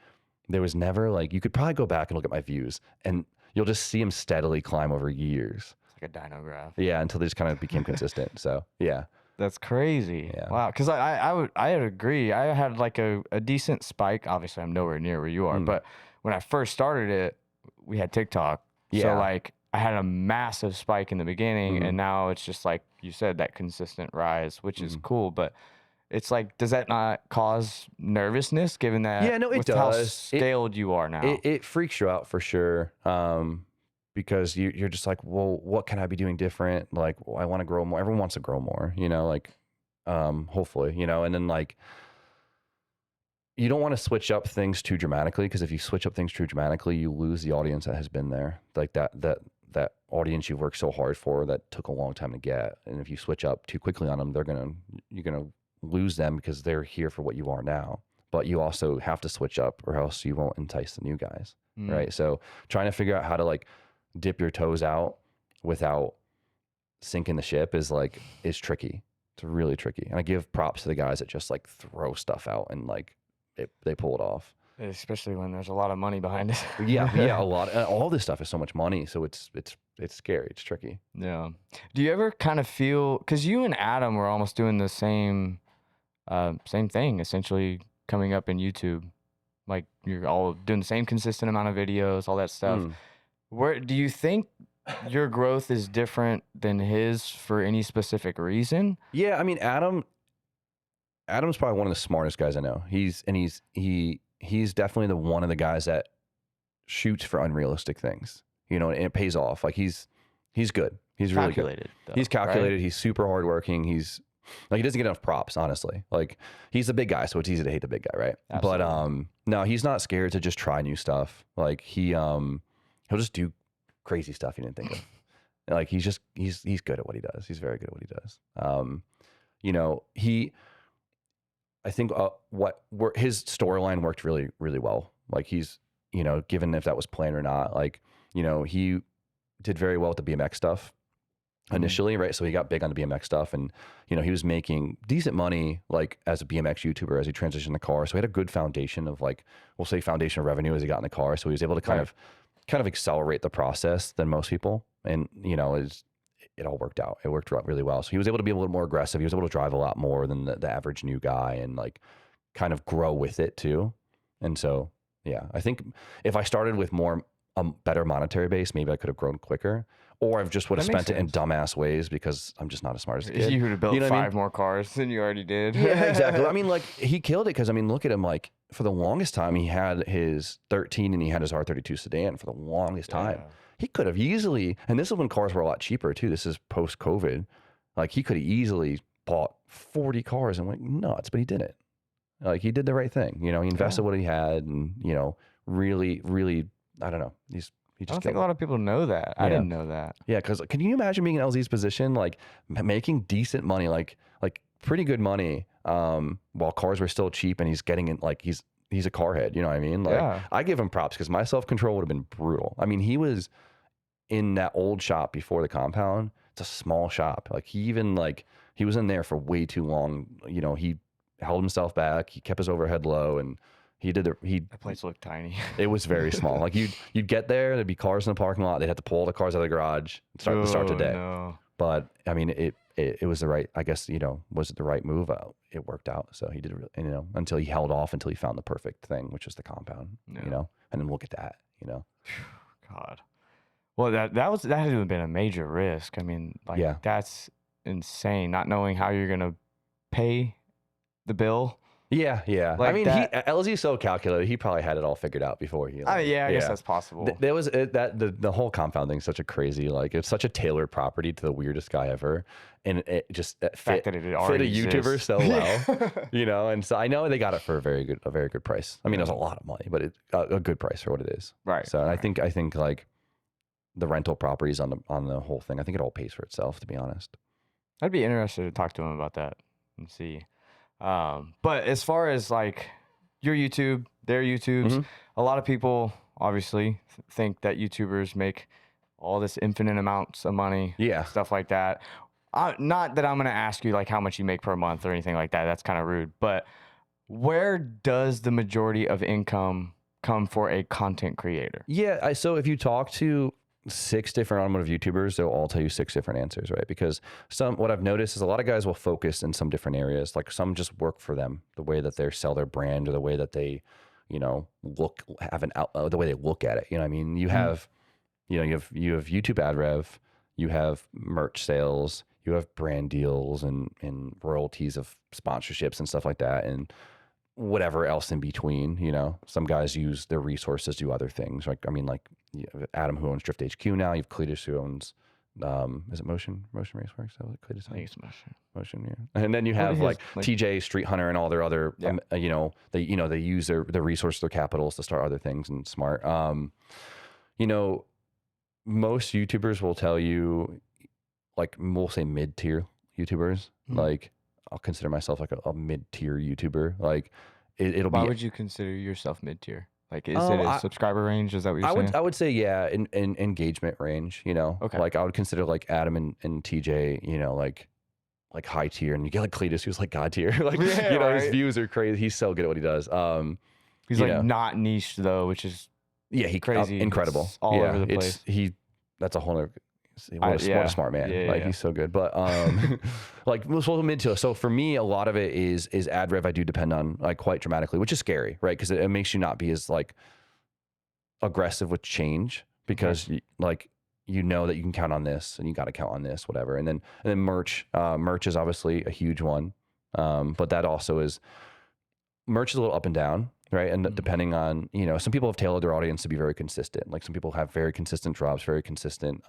there was never like, you could probably go back and look at my views and you'll just see them steadily climb over years. It's like a dino graph. Yeah. Until they just kind of became consistent. So yeah. That's crazy. Yeah. Wow. Cause I would agree. I had like a decent spike. Obviously I'm nowhere near where you are, but when I first started it, we had TikTok. Yeah. So like, I had a massive spike in the beginning, and now it's just like you said, that consistent rise, which is cool. But it's like, does that not cause nervousness given that? Yeah, no, it does. How scaled you are now. It freaks you out for sure. Because you're just like, well, what can I be doing different? Like, well, I want to grow more. Everyone wants to grow more, you know, like, hopefully, you know, and then like, you don't want to switch up things too dramatically, because if you switch up things too dramatically, you lose the audience that has been there. Like that audience you've worked so hard for that took a long time to get. And if you switch up too quickly on them, you're gonna lose them because they're here for what you are now. But you also have to switch up, or else you won't entice the new guys, right? So trying to figure out how to like dip your toes out without sinking the ship is tricky. It's really tricky. And I give props to the guys that just like throw stuff out and like they pull it off. Especially when there's a lot of money behind it. Yeah, a lot. All this stuff is so much money, so it's scary. It's tricky. Yeah. Do you ever kind of feel, because you and Adam were almost doing the same thing, essentially coming up in YouTube, like you're all doing the same consistent amount of videos, all that stuff. Where do you think your growth is different than his for any specific reason? Yeah, I mean, Adam's probably one of the smartest guys I know. He's definitely one of the guys that shoots for unrealistic things, you know, and it pays off. Like he's good. He's really Calculated, good. though, He's calculated. right? He's super hardworking. He's like, he doesn't get enough props, honestly. Like he's the big guy, so it's easy to hate the big guy, right? Absolutely. But no, he's not scared to just try new stuff. Like he'll just do crazy stuff you didn't think of. Like he's good at what he does. He's very good at what he does. You know, I think his storyline worked really, really well. Like he's, you know, given if that was planned or not, like, you know, he did very well with the BMX stuff initially, right? So he got big on the BMX stuff, and, you know, he was making decent money, like as a BMX YouTuber as he transitioned the car. So he had a good foundation of, like, we'll say foundation of revenue as he got in the car. So he was able to kind of accelerate the process than most people. And, you know, it all worked out. It worked out really well. So he was able to be a little more aggressive. He was able to drive a lot more than the average new guy, and like kind of grow with it too. And so, yeah, I think if I started with more better monetary base, maybe I could have grown quicker, or I've just would have spent it in dumbass ways because I'm just not as smart as a kid. You would have built you know five more cars than you already did. Yeah, exactly. I mean, like he killed it because, I mean, look at him. Like for the longest time, he had his 13 and he had his R32 sedan for the longest time. He could have easily, and this is when cars were a lot cheaper too. This is post COVID. Like he could have easily bought 40 cars and went nuts, but he didn't. Like he did the right thing. You know, he invested what he had, and, you know, really, really, I don't know. He just I don't think a lot of people know that. I didn't know that. Yeah, because can you imagine being in LZ's position, like making decent money, like pretty good money, while cars were still cheap, and he's getting in, like he's a car head, you know what I mean? Like I give him props because my self-control would have been brutal. I mean, he was in that old shop before the compound. It's a small shop. Like he was in there for way too long. You know, he held himself back. He kept his overhead low, and that place looked tiny. It was very small. Like you'd get there, there'd be cars in the parking lot. They'd have to pull all the cars out of the garage and start the day. No. But I mean, it was the right, I guess, you know, was it the right move? It worked out. So he did it, you know, until he held off until he found the perfect thing, which was the compound, you know, and then look at that, you know. God. Well, that had to have been a major risk. I mean, like that's insane. Not knowing how you're gonna pay the bill. Yeah. Like I mean, LZ's so calculated. He probably had it all figured out before he. I guess that's possible. There was the whole compound thing is such a crazy, like, it's such a tailored property to the weirdest guy ever, and it just fit a YouTuber so well, you know. And so I know they got it for a very good price. I mean, it was a lot of money, but it's a good price for what it is. Right. So I think like the rental properties on the whole thing, I think it all pays for itself, to be honest. I'd be interested to talk to him about that and see. But as far as like your YouTube, their YouTubes, a lot of people obviously think that YouTubers make all this infinite amounts of money, stuff like that. Not that I'm going to ask you like how much you make per month or anything like that. That's kind of rude. But where does the majority of income come for a content creator? Yeah, so if you talk to 6 different automotive YouTubers, they'll all tell you 6 different answers, right? Because what I've noticed is a lot of guys will focus in some different areas. Like some just work for them, the way that they sell their brand or the way that they, you know, the way they look at it. You know what I mean? You have, you know, you have YouTube ad rev, you have merch sales, you have brand deals and royalties of sponsorships and stuff like that, and whatever else in between. You know, some guys use their resources to do other things. Like, I mean, like, you have Adam, who owns Drift HQ now. You have Cletus, who owns, is it Motion Raceworks? Is that what Cletus owns? I think it's Motion. Yeah. And then you have like TJ, Street Hunter, and all their other, you know, they use their resources, their capitals to start other things, and smart. You know, most YouTubers will tell you, like, we'll say mid-tier YouTubers. Like, I'll consider myself like a mid-tier YouTuber. Like, it'll be. Why would you consider yourself mid-tier? Like, is it a subscriber range? Is that what you're saying? I would say, yeah, in engagement range, you know. Okay. Like, I would consider like Adam and TJ, you know, like high tier, and you get like Cletus, who's like God tier. Like, you know, his views are crazy. He's so good at what he does. He's like not niche though, which is he crazy. Incredible. It's all over the place. That's a whole other. What a smart man. He's so good. But like mid-tier. So for me, a lot of it is ad rev. I do depend on like quite dramatically, which is scary, right? Because it makes you not be as like aggressive with change because you know that you can count on this and you got to count on this, whatever. And then merch. Merch is obviously a huge one, but that also is merch is a little up and down. Right. And depending on, some people have tailored their audience to be very consistent. Like some people have very consistent drops, very consistent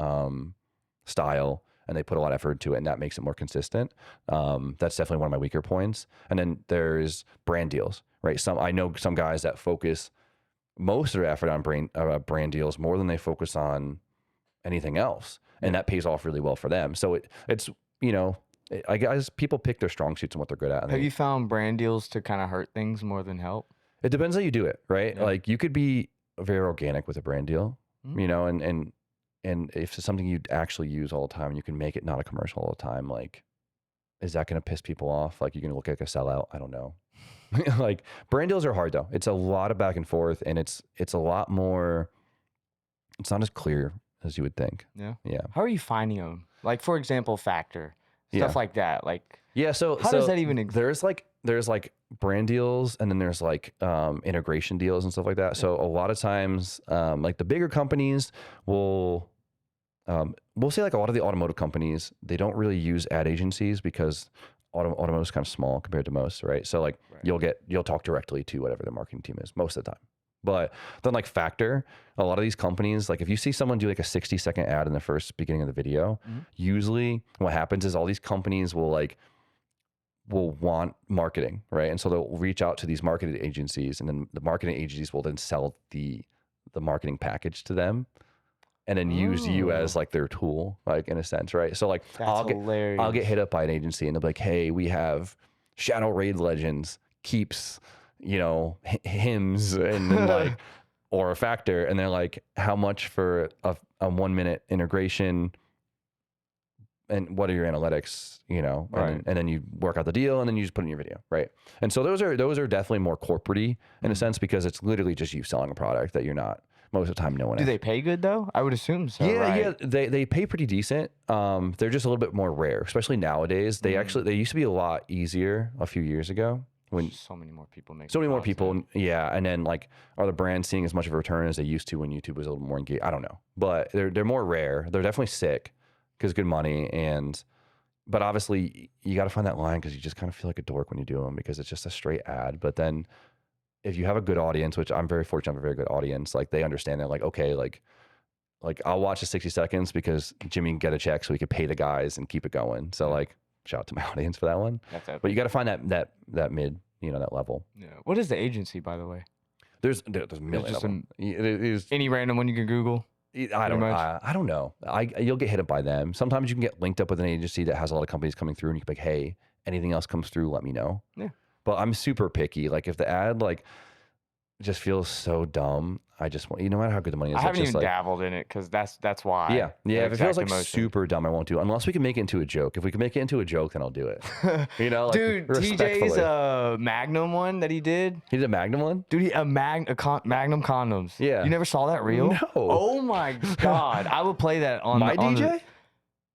style, and they put a lot of effort into it, and that makes it more consistent. That's definitely one of my weaker points. And then there's brand deals, right? I know some guys that focus most of their effort on brand deals more than they focus on anything else. And that pays off really well for them. So it's, I guess people pick their strong suits and what they're good at. Have you found brand deals to kind of hurt things more than help? It depends how you do it, right? Yeah. Like you could be very organic with a brand deal, and if it's something you actually use all the time, you can make it not a commercial all the time. Like, is that going to piss people off? Like, you're going to look like a sellout? I don't know. Like, brand deals are hard though. It's a lot of back and forth, and it's a lot more. It's not as clear as you would think. Yeah. Yeah. How are you finding them? Like, for example, Factor stuff like that. Like, So how does that even exist? There's like brand deals, and then there's like integration deals and stuff like that. So a lot of times, like the bigger companies we'll say like a lot of the automotive companies, they don't really use ad agencies because automotive is kind of small compared to most, right? So like you'll talk directly to whatever the marketing team is most of the time. But then like Factor, a lot of these companies, like if you see someone do like a 60-second ad in the first beginning of the video, usually what happens is all these companies will want marketing, right? And so they'll reach out to these marketing agencies, and then the marketing agencies will then sell the marketing package to them, and then use you as like their tool, like in a sense, right? So like I'll get hit up by an agency, and they'll be like, hey, we have Shadow Raid Legends, Keeps, hymns, and then like, or a Factor, and they're like, how much for a 1 minute integration? And what are your analytics, right. and then you work out the deal, and then you just put it in your video, right? And so those are definitely more corporate-y in a sense, because it's literally just you selling a product that you're not, most of the time, no one. Do they pay good though? I would assume so. Yeah, right? yeah, they pay pretty decent. They're just a little bit more rare, especially nowadays. They used to be a lot easier a few years ago. When so many more people make so many more people, yeah, and then like, are the brands seeing as much of a return as they used to when YouTube was a little more engaged? I don't know, but they're more rare. They're definitely sick. Because good money, but obviously you got to find that line, because you just kind of feel like a dork when you do them, because it's just a straight ad. But then if you have a good audience, which I'm very fortunate, I have a very good audience, like they understand that, like, okay, like I'll watch the 60 seconds because Jimmy can get a check so he could pay the guys and keep it going. So like, shout out to my audience for that one. But you got to find that mid, that level. Yeah. What is the agency, by the way? There's a million of them. Any random one you can Google? I don't know. You'll get hit up by them. Sometimes you can get linked up with an agency that has a lot of companies coming through, and you can be like, hey, anything else comes through, let me know. Yeah. But I'm super picky. Like if the ad like just feels so dumb, I just want, no matter how good the money is. I haven't even dabbled in it, because that's why. Yeah. If it feels like super dumb, I won't do it unless we can make it into a joke. If we can make it into a joke, then I'll do it. Like, dude, TJ's Magnum one that he did. He did a Magnum one? Dude, Magnum condoms. Yeah. You never saw that reel? No. Oh my God. I would play that on DJ?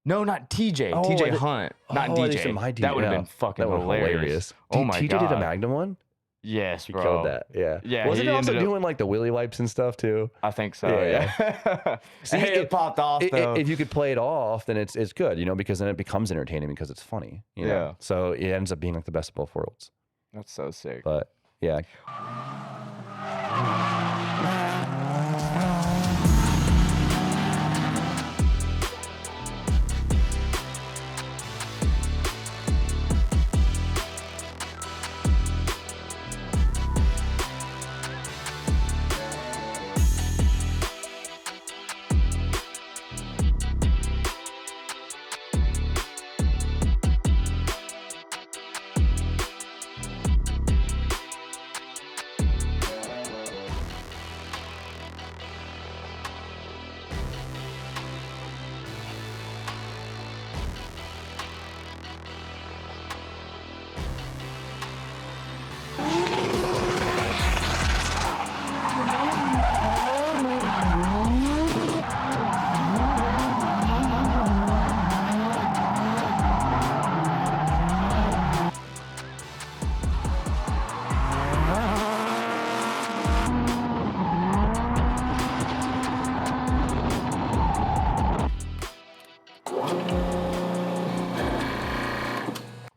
No, not TJ. TJ Hunt. Not DJ. That would have been fucking hilarious. Oh my God. TJ did a Magnum one? Yes, bro. He killed that. Yeah. Yeah. Wasn't he also doing like the willy wipes and stuff too? I think so. Yeah. See, it popped off though. If you could play it off, then it's good, because then it becomes entertaining because it's funny. Yeah. So it ends up being like the best of both worlds. That's so sick. But yeah.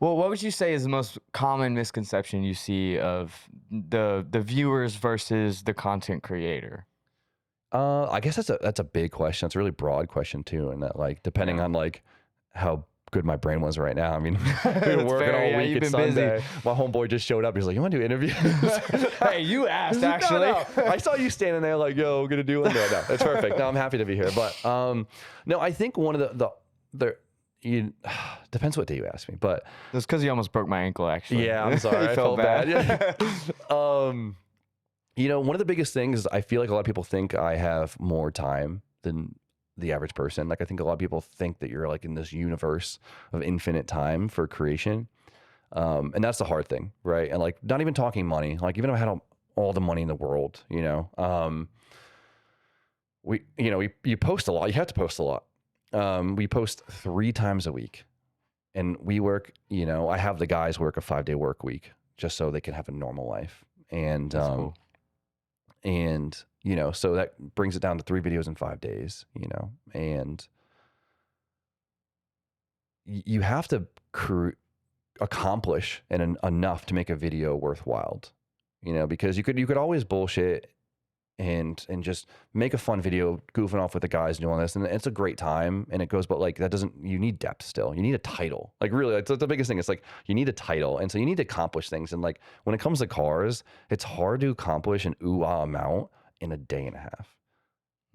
Well, what would you say is the most common misconception you see of the viewers versus the content creator? I guess that's a big question. It's a really broad question too, and that like depending on like how good my brain was right now. I mean, we were working all week. You've It's been busy. Sunday. My homeboy just showed up. He's like, "You want to do interviews?" Hey, you asked actually. No. I saw you standing there like, "Yo, we're gonna do it." No, it's perfect. No, I'm happy to be here. But no, I think one of the you depends what day you ask me, but That's because you almost broke my ankle. Actually, yeah, I'm sorry. You I felt bad. Yeah. You know, one of the biggest things is I feel like a lot of people think I have more time than the average person. Like I think a lot of people think that you're like in this universe of infinite time for creation. And that's the hard thing, right? And like not even talking money, like even if I had all the money in the world, you know, you post a lot, you have to post a lot. We post 3 times a week and we work, you know, I have the guys work a 5-day work week just so they can have a normal life. And, cool. and, you know, so that brings it down to 3 videos in 5 days, you know, and you have to accomplish enough to make a video worthwhile, you know, because you could always bullshit and just make a fun video goofing off with the guys doing this, and it's a great time and it goes, but like that doesn't, you need depth still. You need a title. Like really, it's the biggest thing. It's like you need a title, and so you need to accomplish things. And like when it comes to cars, it's hard to accomplish an ooh-ah amount in a day and a half.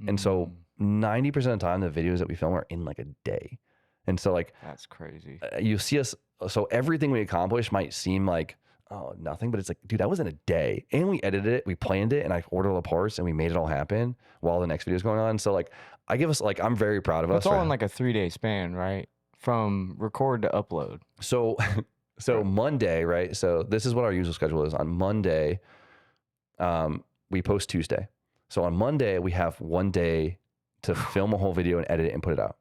And so 90% of the time, the videos that we film are in like a day. And so like that's crazy. You see us, so everything we accomplish might seem like, oh, nothing, but it's like, dude, that was in a day. And we edited it, we planned it, and I ordered all the parts and we made it all happen while the next video is going on. So like I'm very proud of us. It's all in like a 3-day span, right? From record to upload. So Monday, right? So this is what our usual schedule is. On Monday, we post Tuesday. So on Monday, we have 1 day to film a whole video and edit it and put it out.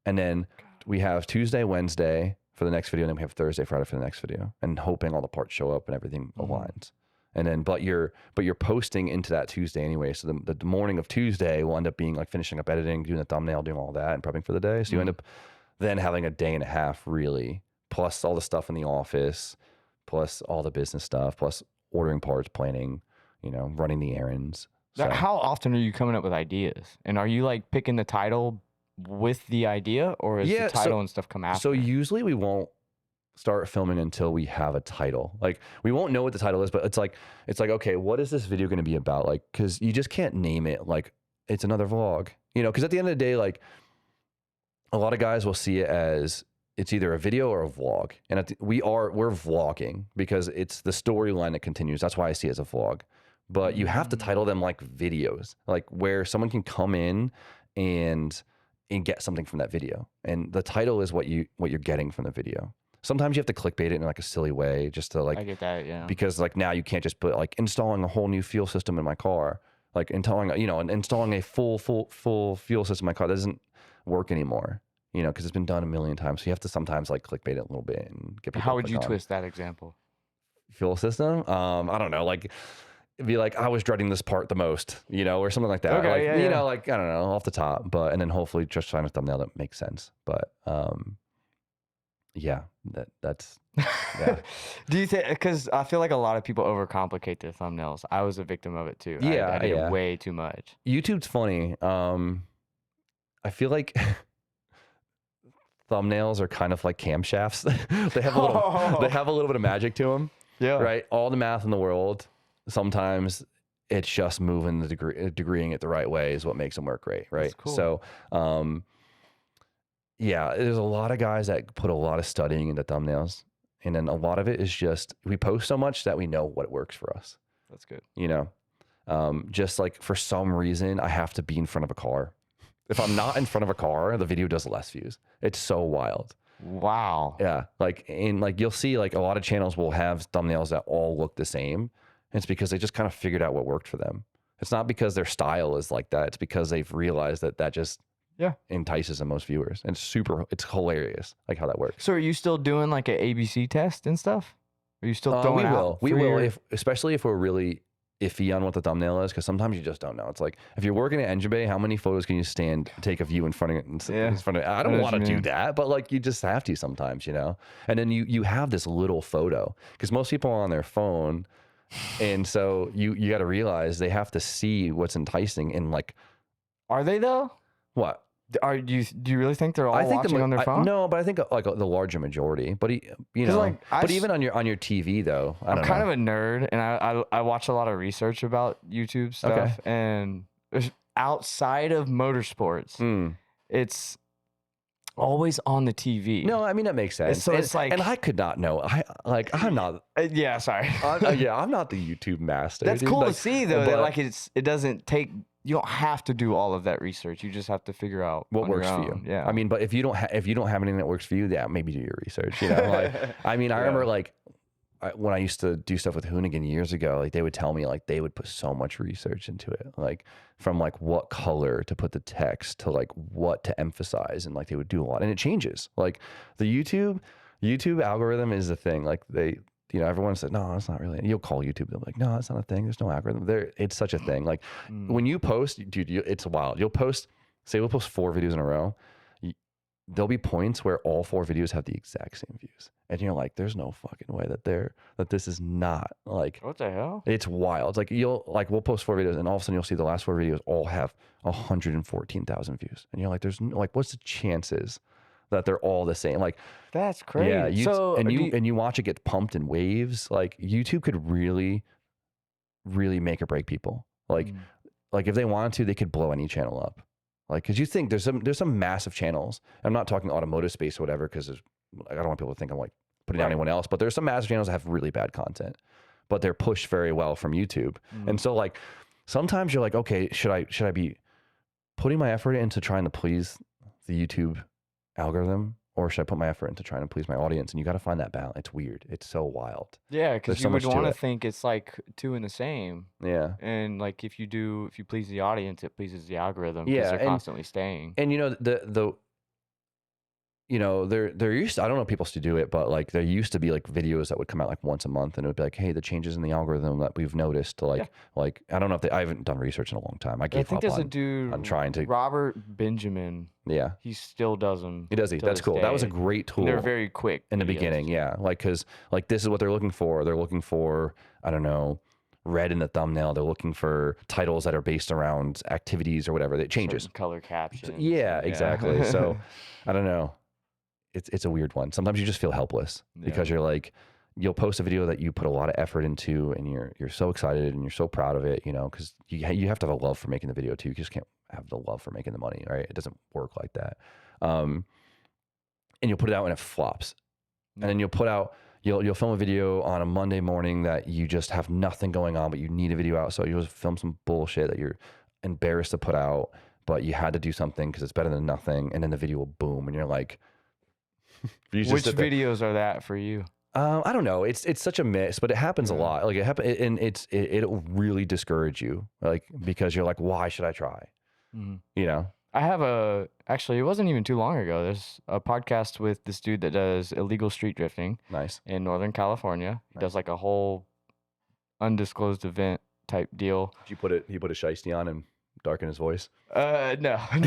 And then we have Tuesday, Wednesday for the next video, and then we have Thursday, Friday for the next video, and hoping all the parts show up and everything aligns. And then, but you're posting into that Tuesday anyway. So the morning of Tuesday will end up being like finishing up editing, doing the thumbnail, doing all that, and prepping for the day. So you end up then having a day and a half really, plus all the stuff in the office, plus all the business stuff, plus ordering parts, planning, you know, running the errands. So, How often are you coming up with ideas? And are you like picking the title with the idea, or is the title and stuff come after? So usually we won't start filming until we have a title. Like we won't know what the title is, but it's like, okay, what is this video going to be about? Like, cause you just can't name it like it's another vlog, you know, cause at the end of the day, like a lot of guys will see it as it's either a video or a vlog. And we're vlogging because it's the storyline that continues. That's why I see it as a vlog, but you have to title them like videos, like where someone can come in and get something from that video. And the title is what you're getting from the video. Sometimes you have to clickbait it in like a silly way just to like, I get that, yeah. Because like now you can't just put like installing a whole new fuel system in my car, like installing a full fuel system in my car. That doesn't work anymore, you know, because it's been done a million times. So you have to sometimes like clickbait it a little bit and get people. How would you twist that example? Fuel system? I don't know, like it'd be like, I was dreading this part the most, you know, or something like that. Okay, like, yeah, you know, like, I don't know, off the top, but, and then hopefully just find a thumbnail that makes sense. But, yeah, that's, yeah. Do you think, because I feel like a lot of people overcomplicate their thumbnails. I was a victim of it too. Yeah, I did way too much. YouTube's funny. I feel like thumbnails are kind of like camshafts. They have a little bit of magic to them. Yeah. Right. All the math in the world. Sometimes it's just moving degreeing it the right way is what makes them work great. Right. Cool. So, yeah, there's a lot of guys that put a lot of studying into thumbnails, and then a lot of it is just, we post so much that we know what works for us. That's good. You know, just like for some reason I have to be in front of a car. If I'm not in front of a car, the video does less views. It's so wild. Wow. Yeah. Like, and like, you'll see like a lot of channels will have thumbnails that all look the same. It's because they just kind of figured out what worked for them. It's not because their style is like that. It's because they've realized that just entices the most viewers. And it's hilarious, like how that works. So are you still doing like an ABC test and stuff? Are you still throwing out? We will, especially if we're really iffy on what the thumbnail is because sometimes you just don't know. It's like if you're working at Engine Bay, how many photos can you take of you in front of it? In front of it? I don't want to do that, but like you just have to sometimes, you know. And then you have this little photo because most people are on their phone, and so you got to realize they have to see what's enticing and like. Are they though? What? Do you really think they're all watching on their phone? No, but I think like the larger majority. But you know, like, but even on your TV though, I'm kind of a nerd, and I watch a lot of research about YouTube stuff, and outside of motorsports, it's always on the TV. No, I mean that makes sense. So it's like, and I could not know. I'm not. Yeah, sorry. I'm not the YouTube master. That's cool like, to see though. That like it doesn't take. You don't have to do all of that research. You just have to figure out what works for you. Yeah. I mean, but if you don't have anything that works for you, yeah, maybe do your research. You know, like I mean, I remember like when I used to do stuff with Hoonigan years ago, like they would tell me like they would put so much research into it, like from like what color to put the text to like what to emphasize, and like they would do a lot, and it changes. Like the YouTube algorithm is the thing. Like they. You know, everyone said, no, it's not really. You'll call YouTube. They're like, no, it's not a thing. There's no algorithm. It's such a thing. Like when you post, dude, it's wild. You'll post, say we'll post 4 videos in a row. There'll be points where all 4 videos have the exact same views. And you're like, there's no fucking way that this is not like. What the hell? It's wild. It's like we'll post 4 videos and all of a sudden you'll see the last 4 videos all have 114,000 views. And you're like, what's the chances that they're all the same? Like, that's crazy. Yeah, and you watch it get pumped in waves. Like YouTube could really, really make or break people. Like if they wanted to, they could blow any channel up. Like, cause you think there's some massive channels. I'm not talking automotive space or whatever, because I don't want people to think I'm like putting down anyone else. But there's some massive channels that have really bad content, but they're pushed very well from YouTube. And so like sometimes you're like, okay, should I be putting my effort into trying to please the YouTube algorithm, or should I put my effort into trying to please my audience? And you got to find that balance. It's weird. It's so wild. Yeah, because you would want to think it's like 2 in the same. Yeah. And like if you please the audience, it pleases the algorithm because they're constantly staying. And you know there used to, I don't know if people still do it, but like there used to be like videos that would come out like once a month, and it would be like, hey, the changes in the algorithm that we've noticed to like I don't know if I haven't done research in a long time. I think there's a dude on trying to Robert Benjamin. Yeah. He still does them. He does. That's cool. That was a great tool. And they're very quick in the beginning. Yeah. Like, cause like this is what they're looking for. They're looking for, I don't know, red in the thumbnail. They're looking for titles that are based around activities or whatever. It changes. Certain color captions. Yeah, exactly. So I don't know. It's a weird one. Sometimes you just feel helpless because you're like, you'll post a video that you put a lot of effort into, and you're so excited and you're so proud of it, you know, because you have to have a love for making the video too. You just can't have the love for making the money, right? It doesn't work like that. And you'll put it out and it flops, and then you'll film a video on a Monday morning that you just have nothing going on, but you need a video out, so you'll just film some bullshit that you're embarrassed to put out, but you had to do something because it's better than nothing, and then the video will boom, and you're like. Which videos are that for you? I don't know. It's such a mix, but it happens a lot. Like it happens, and it'll really discourage you, like because you're like, why should I try? You know. I have actually, it wasn't even too long ago. There's a podcast with this dude that does illegal street drifting. Nice. In Northern California. He does like a whole undisclosed event type deal. Did you put a shiesty on and darken his voice? No, he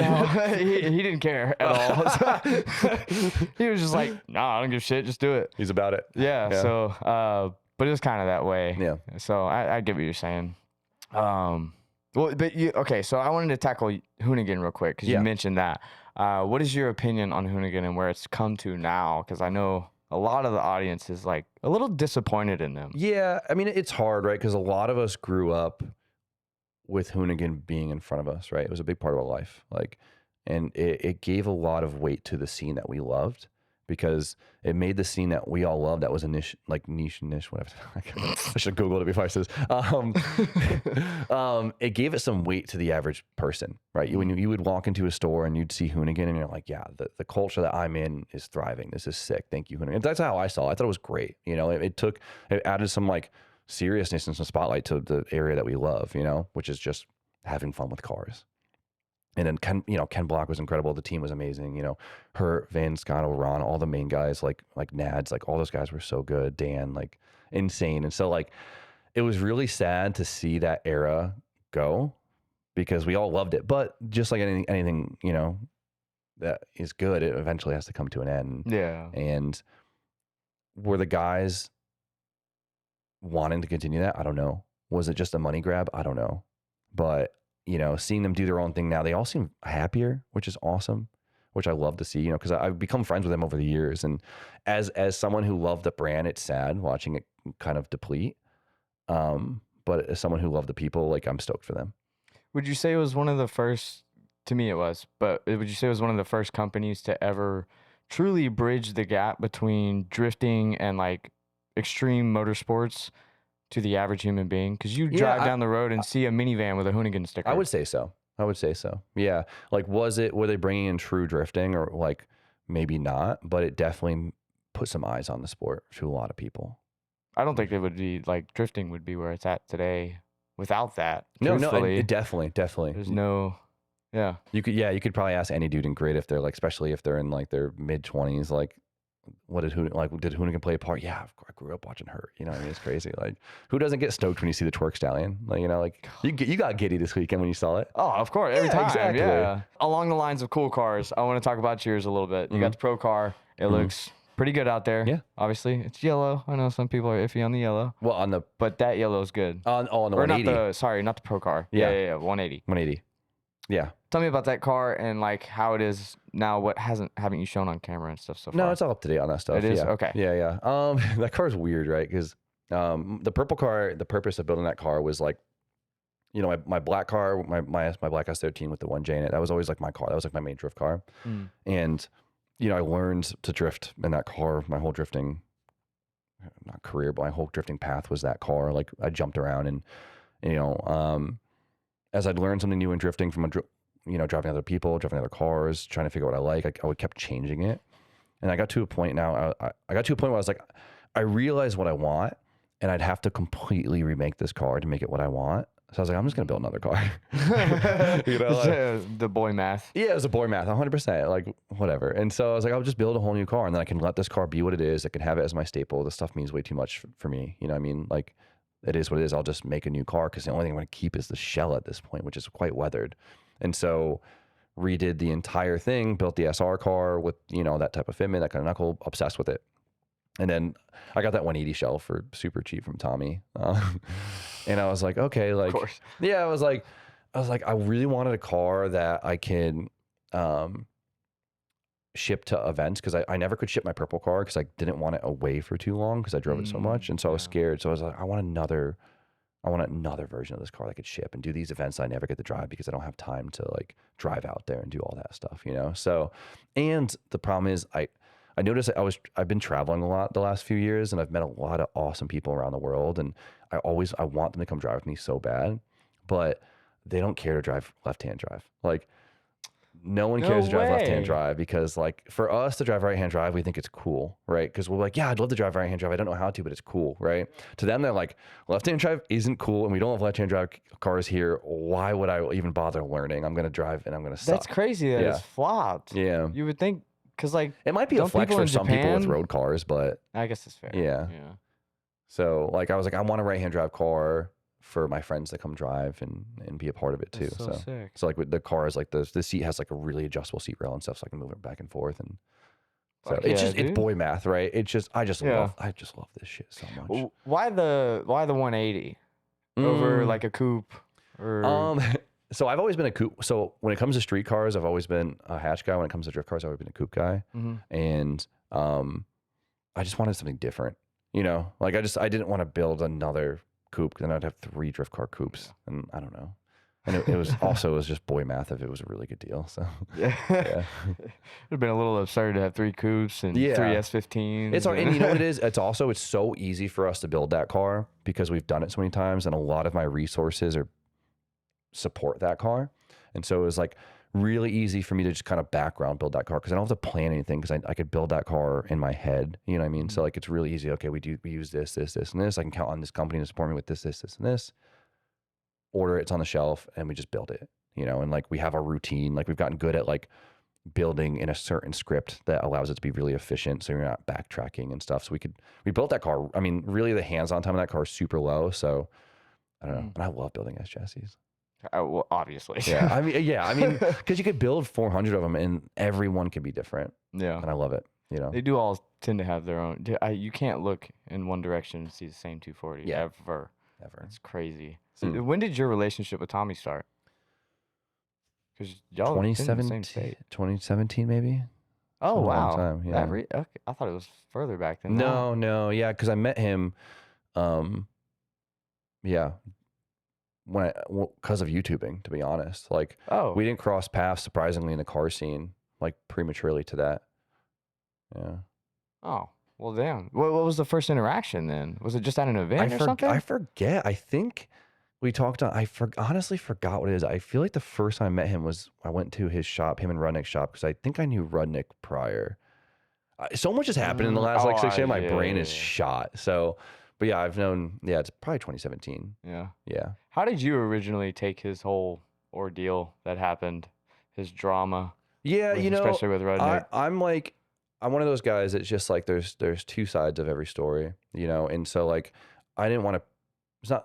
didn't care at all. He was just like, nah, I don't give a shit, just do it. He's about it. Yeah. So, but it was kind of that way. Yeah. So I get what you're saying. Well, but okay. So I wanted to tackle Hoonigan real quick because you mentioned that. What is your opinion on Hoonigan and where it's come to now? Because I know a lot of the audience is like a little disappointed in them. Yeah, I mean it's hard, right? Because a lot of us grew up with Hoonigan being in front of us, right? It was a big part of our life. Like, and it gave a lot of weight to the scene that we loved because it made the scene that we all loved that was a niche, whatever. I should Google it before I say this. It gave it some weight to the average person, right? When you would walk into a store and you'd see Hoonigan and you're like, yeah, the culture that I'm in is thriving. This is sick. Thank you, Hoonigan. That's how I saw it. I thought it was great. You know, it added some like seriousness and some spotlight to the area that we love, you know, which is just having fun with cars. And then Ken Block was incredible. The team was amazing. You know, Van Scott, Ron, all the main guys like Nads, like all those guys were so good. Dan, like insane. And so like it was really sad to see that era go because we all loved it. But just like anything, you know, that is good, it eventually has to come to an end. Yeah. And were the guys wanting to continue that? I don't know. Was it just a money grab? I don't know. But, you know, seeing them do their own thing now, they all seem happier, which is awesome, which I love to see, you know, because I've become friends with them over the years. And as someone who loved the brand, it's sad watching it kind of deplete. But as someone who loved the people, like, I'm stoked for them. Would you say it was one of the first, to me it was, but would you say it was one of the first companies to ever truly bridge the gap between drifting and like extreme motorsports to the average human being? Because you drive down the road and see a minivan with a Hoonigan sticker. I would say so. Yeah. Like, were they bringing in true drifting, or like maybe not, but it definitely put some eyes on the sport to a lot of people. I don't think it would be like drifting would be where it's at today without that. No, Truthfully, it definitely. There's no, yeah. You could probably ask any dude in grid if they're like, especially if they're in like their mid-20s, like, did Hoonigan play a part? Yeah, I grew up watching her. You know what I mean? It's crazy. Like, who doesn't get stoked when you see the twerk stallion? Like, you know, like you got giddy this weekend when you saw it. Oh, of course, every time. Exactly. Yeah. Along the lines of cool cars, I want to talk about yours a little bit. You got the pro car. It looks pretty good out there. Yeah. Obviously, it's yellow. I know some people are iffy on the yellow. Well, but that yellow is good. On the or 180. not the pro car. Yeah. Yeah, 180. 180. Yeah. Tell me about that car and like how it is now. What haven't you shown on camera and stuff so far? No, it's all up to date on that stuff. It is? Yeah. Okay. Yeah. That car's weird, right? Because the purple car, the purpose of building that car was like, you know, my black car, my black S13 with the 1J in it. That was always like my car. That was like my main drift car. And you know, I learned to drift in that car. My whole drifting, not career, but my whole drifting path was that car. Like, I jumped around, and you know, as I'd learned something new in drifting from driving other people, driving other cars, trying to figure out what I like, I would kept changing it. And I got to a point now, I got to a point where I was like, I realized what I want, and I'd have to completely remake this car to make it what I want. So I was like, I'm just going to build another car. You know, like, the boy math. yeah, it was a boy math, 100%, like whatever. And so I was like, I'll just build a whole new car, and then I can let this car be what it is. I can have it as my staple. This stuff means way too much for me. You know what I mean? Like, it is what it is. I'll just make a new car because the only thing I'm going to keep is the shell at this point, which is quite weathered. And so redid the entire thing, built the SR car with, you know, that type of fitment, that kind of knuckle, obsessed with it. And then I got that 180 shell for super cheap from Tommy. And I was like, okay, like, Of course. yeah, I was like, I really wanted a car that I can ship to events, because I never could ship my purple car because I didn't want it away for too long because I drove it so much. And so I was scared. So I was like, I want another version of this car that I could ship and do these events I never get to drive because I don't have time to like drive out there and do all that stuff, you know? So, and the problem is I noticed I've been traveling a lot the last few years, and I've met a lot of awesome people around the world, and I want them to come drive with me so bad, but they don't care to drive left-hand drive. Like, no one cares to drive left-hand drive, because like for us to drive right-hand drive, we think it's cool, right? Because we're like, yeah, I'd love to drive right-hand drive. I don't know how to, but it's cool, right? To them, they're like, left-hand drive isn't cool, and we don't have left-hand drive cars here. Why would I even bother learning? I'm going to drive and I'm going to suck. That's crazy that it's flopped. Yeah. You would think, because like, it might be a flex for some people with road cars, but I guess it's fair. Yeah. So like, I was like, I want a right-hand drive car for my friends to come drive and be a part of it too. That's so sick. So like with the car is like the seat has like a really adjustable seat rail and stuff, so I can move it back and forth. And so it's boy math, right? It's just I just love this shit so much. Why the 180 over like a coupe? Or So I've always been a coupe. So when it comes to street cars, I've always been a hatch guy. When it comes to drift cars, I've always been a coupe guy. And I just wanted something different, you know? Like I didn't want to build another coupe, then I'd have 3 drift car coupes, and I don't know. And it was also, it was just boy math if it was a really good deal. So yeah. It'd have been a little absurd to have 3 coupes and 3 S15s. It's and you know what it is? It's so easy for us to build that car because we've done it so many times, and a lot of my resources support that car. And so it was like really easy for me to just kind of background build that car, because I don't have to plan anything, because I could build that car in my head. You know what I mean? So like it's really easy. Okay, we use this, and this. I can count on this company to support me with this, and this. Order it's on the shelf, and we just build it. You know, and like we have our routine. Like we've gotten good at like building in a certain script that allows it to be really efficient, so you're not backtracking and stuff. So we built that car. I mean, really, the hands-on time of that car is super low. So I don't know, but I love building S chassis. Well, obviously. Yeah, I mean, because you could build 400 of them, and every one can be different. Yeah, and I love it. You know, they do all tend to have their own. You can't look in one direction and see the same 240 ever. It's crazy. So when did your relationship with Tommy start? Because y'all are in the same state. 2017 maybe. Oh, wow. Long time, yeah. Okay. I thought it was further back than No, yeah, because I met him, because of YouTubing, to be honest. Like, we didn't cross paths, surprisingly, in the car scene, like, prematurely to that. Yeah. Oh, well, damn. What was the first interaction then? Was it just at an event or something? I forget. I think we talked on, honestly forgot what it is. I feel like the first time I met him was, I went to his shop, him and Rudnick's shop, because I think I knew Rudnick prior. So much has happened in the last 6 years. My brain is shot. So, but yeah, I've known, it's probably 2017. Yeah. Yeah. How did you originally take his whole ordeal that happened, his drama? Yeah, especially with Rudnick. I'm one of those guys that's just like, there's two sides of every story, and so like, I didn't want to,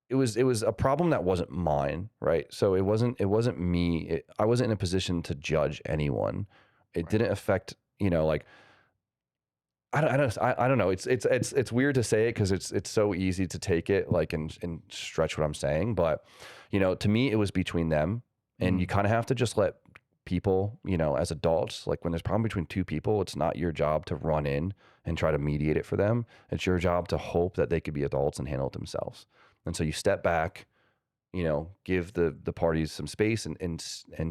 it was a problem that wasn't mine, right? So it wasn't me. I wasn't in a position to judge anyone. It didn't affect, like, I don't know. It's weird to say it because it's so easy to take it like and stretch what I'm saying, but to me it was between them, and you kind of have to just let people, as adults, like when there's a problem between two people, it's not your job to run in and try to mediate it for them. It's your job to hope that they could be adults and handle it themselves. And so you step back, give the parties some space and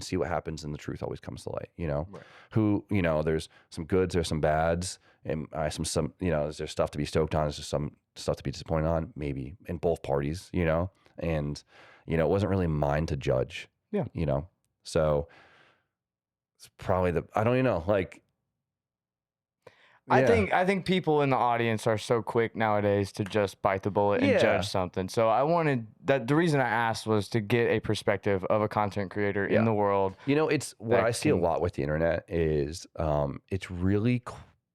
see what happens, and the truth always comes to light, right. There's some goods, there's some bads, and some is there stuff to be stoked on, is there some stuff to be disappointed on, maybe in both parties, and it wasn't really mine to judge. Yeah. So it's probably I don't even know, like, I think people in the audience are so quick nowadays to just bite the bullet and judge something. So I wanted that. The reason I asked was to get a perspective of a content creator in the world. It's what I see a lot with the internet is it's really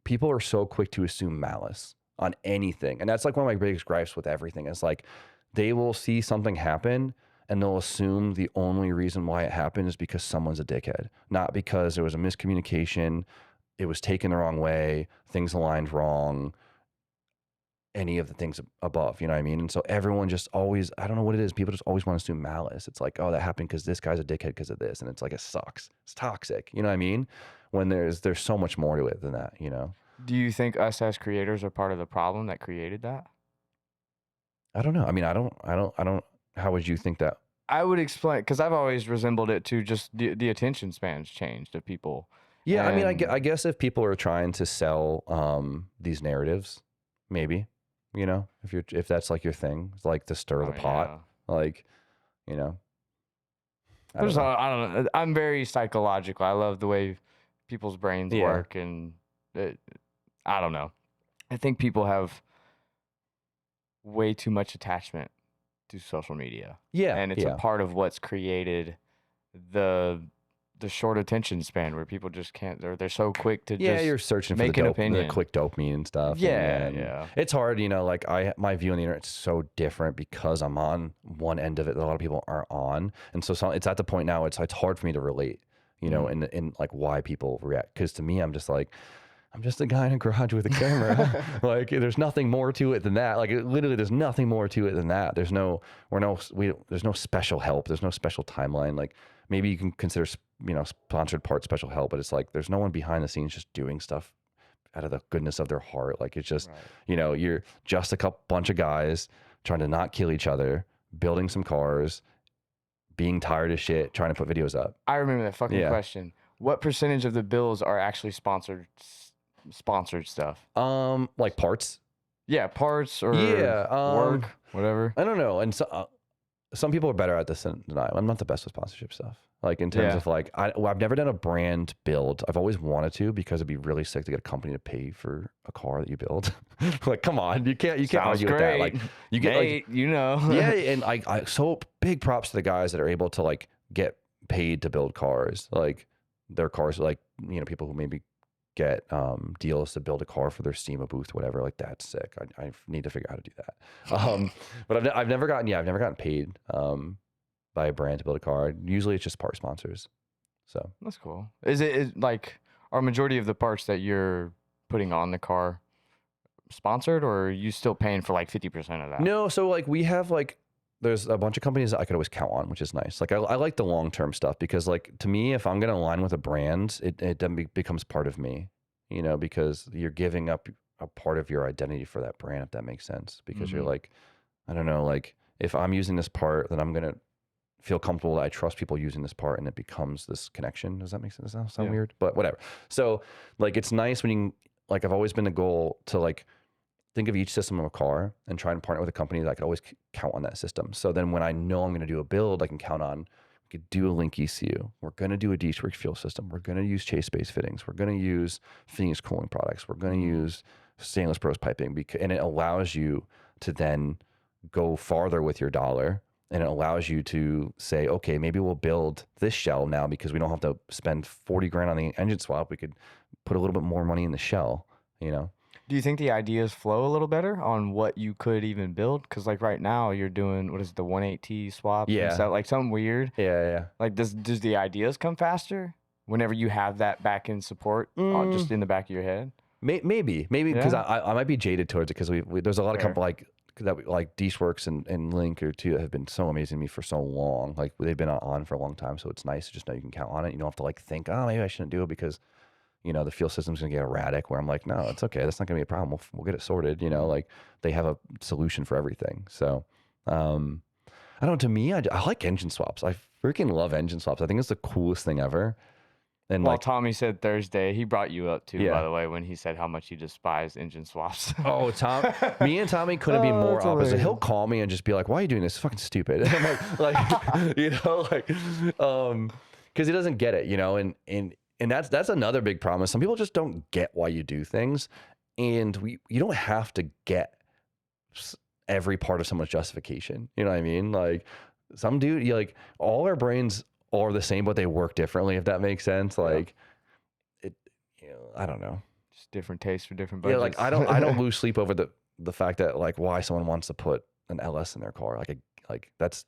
people are so quick to assume malice on anything, and that's like one of my biggest gripes with everything. Is like they will see something happen and they'll assume the only reason why it happened is because someone's a dickhead, not because there was a miscommunication. It was taken the wrong way, things aligned wrong, any of the things above, you know what I mean? And so everyone just always, I don't know what it is, people just always want to assume malice. It's like, oh, that happened because this guy's a dickhead because of this. And it's like, it sucks. It's toxic, you know what I mean? When there's so much more to it than that, Do you think us as creators are part of the problem that created that? I don't know. I mean, I don't, how would you think that? I would explain, because I've always resembled it to just the attention spans changed of people. Yeah, I mean, I guess if people are trying to sell these narratives, maybe, if that's like your thing, it's like to stir the pot, like, I don't know. I'm very psychological. I love the way people's brains work, and I don't know. I think people have way too much attachment to social media. Yeah, and it's a part of what's created the short attention span where people just can't. They're so quick to just you're searching for the quick dopamine and stuff. Yeah. It's hard, like my view on the internet is so different because I'm on one end of it that a lot of people aren't on, and so it's at the point now it's hard for me to relate, in like why people react. Because to me, I'm just a guy in a garage with a camera. Like, there's nothing more to it than that. Like, literally, there's nothing more to it than that. There's no special help. There's no special timeline. Like, maybe you can consider, sponsored part special help, but it's like, there's no one behind the scenes just doing stuff out of the goodness of their heart. Like, it's just, you're just a bunch of guys trying to not kill each other, building some cars, being tired of shit, trying to put videos up. I remember that fucking question. What percentage of the bills are actually sponsored stuff? Like parts. Yeah, parts or work, whatever. I don't know. And so, some people are better at this than I. I'm not the best with sponsorship stuff. Like, in terms of like, I've never done a brand build. I've always wanted to, because it'd be really sick to get a company to pay for a car that you build. Like, come on, you can't argue with that. Like, you get Nate, and so big props to the guys that are able to like get paid to build cars. Like their cars, like, you know, people who maybe get deals to build a car for their SEMA booth, whatever. Like that's sick. I need to figure out how to do that. But I've never gotten paid by a brand to build a car. Usually it's just part sponsors. So that's cool. Is like, are majority of the parts that you're putting on the car sponsored, or are you still paying for like 50% of that? No, so like we have like, there's a bunch of companies that I could always count on, which is nice. Like I like the long-term stuff because like to me, if I'm going to align with a brand, it then becomes part of me, you know, because you're giving up a part of your identity for that brand, if that makes sense. Because you're like, I don't know, like if I'm using this part, then I'm going to feel comfortable that I trust people using this part, and it becomes this connection. Does that make sense? Does that sound weird? But whatever. So like, it's nice when you, like, I've always been the goal to like, think of each system of a car and try and partner with a company that I could always count on that system. So then when I know I'm going to do a build, I can count on, we could do a Link ECU. We're going to do a D-Work fuel system. We're going to use chase-based fittings. We're going to use Phoenix cooling products. We're going to use stainless pros piping. And it allows you to then go farther with your dollar. And it allows you to say, okay, maybe we'll build this shell now because we don't have to spend 40 grand on the engine swap. We could put a little bit more money in the shell, you know? Do you think the ideas flow a little better on what you could even build? Because like right now you're doing, what is it, the 180 swap? Yeah. Is that like something weird? Yeah. Like does the ideas come faster whenever you have that back end support just in the back of your head? Maybe because I might be jaded towards it because we there's a lot of companies like D-Works and Link or two that have been so amazing to me for so long. Like they've been on for a long time, so it's nice to just know you can count on it. You don't have to like think, oh, maybe I shouldn't do it because, you know, the fuel system's gonna get erratic. Where I'm like, no, it's okay. That's not gonna be a problem. We'll get it sorted. You know, like they have a solution for everything. So, I don't know. To me, I like engine swaps. I freaking love engine swaps. I think it's the coolest thing ever. And well, like Tommy said Thursday, he brought you up too, by the way, when he said how much he despised engine swaps. Oh, me and Tommy couldn't be more opposite. hilarious. He'll call me and just be like, "Why are you doing this? It's fucking stupid." And I'm like, you know, like, because he doesn't get it, you know, and that's another big problem. Some people just don't get why you do things, and you don't have to get every part of someone's justification. You know what I mean? Like some dude, you like all our brains are the same, but they work differently, if that makes sense. Like it, you know, I don't know. Just different tastes for different budgets. Yeah, like I don't lose sleep over the fact that like why someone wants to put an LS in their car. Like that's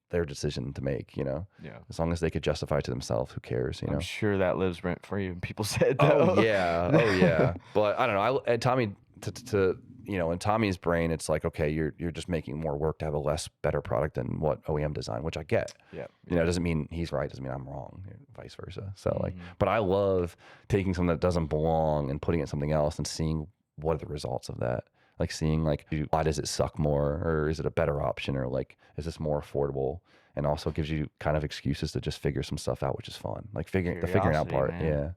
their decision to make, you know? Yeah. As long as they could justify it to themselves, who cares, you know? I'm sure that lives rent for you. People said that. Oh yeah. But I don't know. And Tommy, to you know, in Tommy's brain, it's like, okay, you're just making more work to have a better product than what OEM design, which I get. Yeah. You know, it doesn't mean he's right, doesn't mean I'm wrong, vice versa. So like, but I love taking something that doesn't belong and putting it in something else and seeing what are the results of that. Like seeing like, why does it suck more, or is it a better option, or like, is this more affordable? And also gives you kind of excuses to just figure some stuff out, which is fun. Like the figuring out part. Man. Yeah.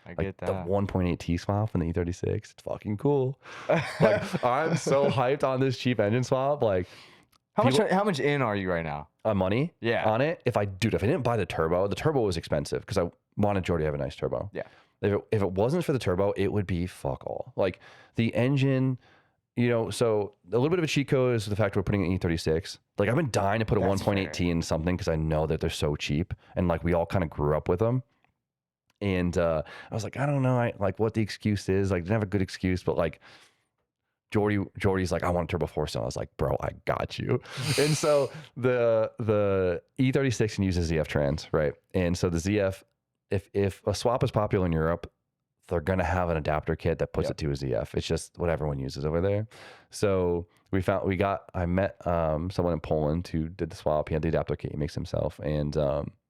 I Like get that. the 1.8 T swap in the E36, it's fucking cool. Like I'm so hyped on this cheap engine swap. Like How much in are you right now? money Yeah. on it. If I didn't buy the turbo was expensive because I wanted Jordy to have a nice turbo. Yeah. If it wasn't for the turbo, it would be fuck all. Like the engine, you know, so a little bit of a cheat code is the fact we're putting an E36. Like I've been dying to put a 1.8 T in something because I know that they're so cheap, and like we all kind of grew up with them. And I was like, I don't know, like what the excuse is. Like, didn't have a good excuse, but like Jordy's like, I want a turbo 4-cylinder. I was like, bro, I got you. And so the E36 can use a ZF trans, right? And so the ZF, if a swap is popular in Europe, they're gonna have an adapter kit that puts it to a ZF. It's just what everyone uses over there. So I met someone in Poland who did the swap. He had the adapter kit. He makes himself, and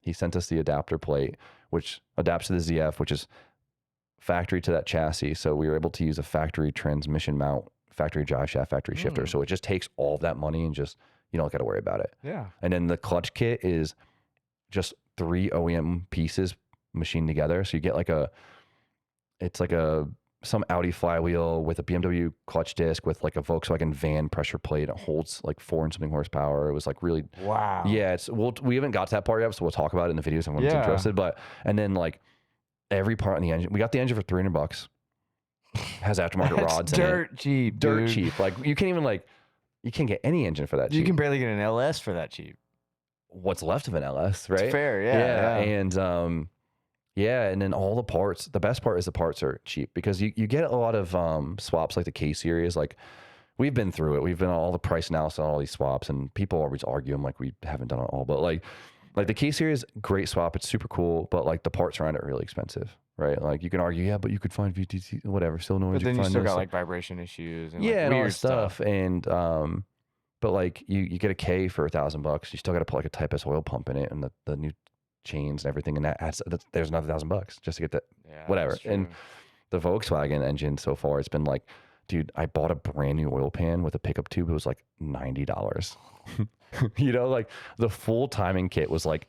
he sent us the adapter plate, which adapts to the ZF, which is factory to that chassis. So we were able to use a factory transmission mount, factory drive shaft, factory shifter. So it just takes all of that money and just, you don't got to worry about it. Yeah. And then the clutch kit is just 3 OEM pieces machined together. So you get some Audi flywheel with a BMW clutch disc with like a Volkswagen van pressure plate. It holds like 4 and something horsepower. It was like really, wow. Yeah. We haven't got to that part yet, so we'll talk about it in the videos if anyone's interested. But, and then like every part in the engine, we got the engine for $300. Has aftermarket rods. Dirt cheap. Dirt dude. cheap. Like you can't even you can't get any engine for that cheap. You can barely get an LS for that cheap. what's left of an LS, right? It's fair, yeah. And and then all the parts. The best part is the parts are cheap because you get a lot of swaps like the K series. Like we've been through it. We've been all the price analysis on all these swaps, and people always argue them like we haven't done it all. But like the K series, great swap. It's super cool, but like the parts around it are really expensive, right? Like you can argue, yeah, but you could find VTC, whatever. Still no. But then you still got like vibration issues and like, and all weird that stuff. And but like you get a K for $1,000. You still got to put like a Type S oil pump in it and the new chains and everything, and there's another $1,000 just to get that. Whatever. And the Volkswagen engine so far, it's been like, dude, I bought a brand new oil pan with a pickup tube. It was like $90. You know, like the full timing kit was like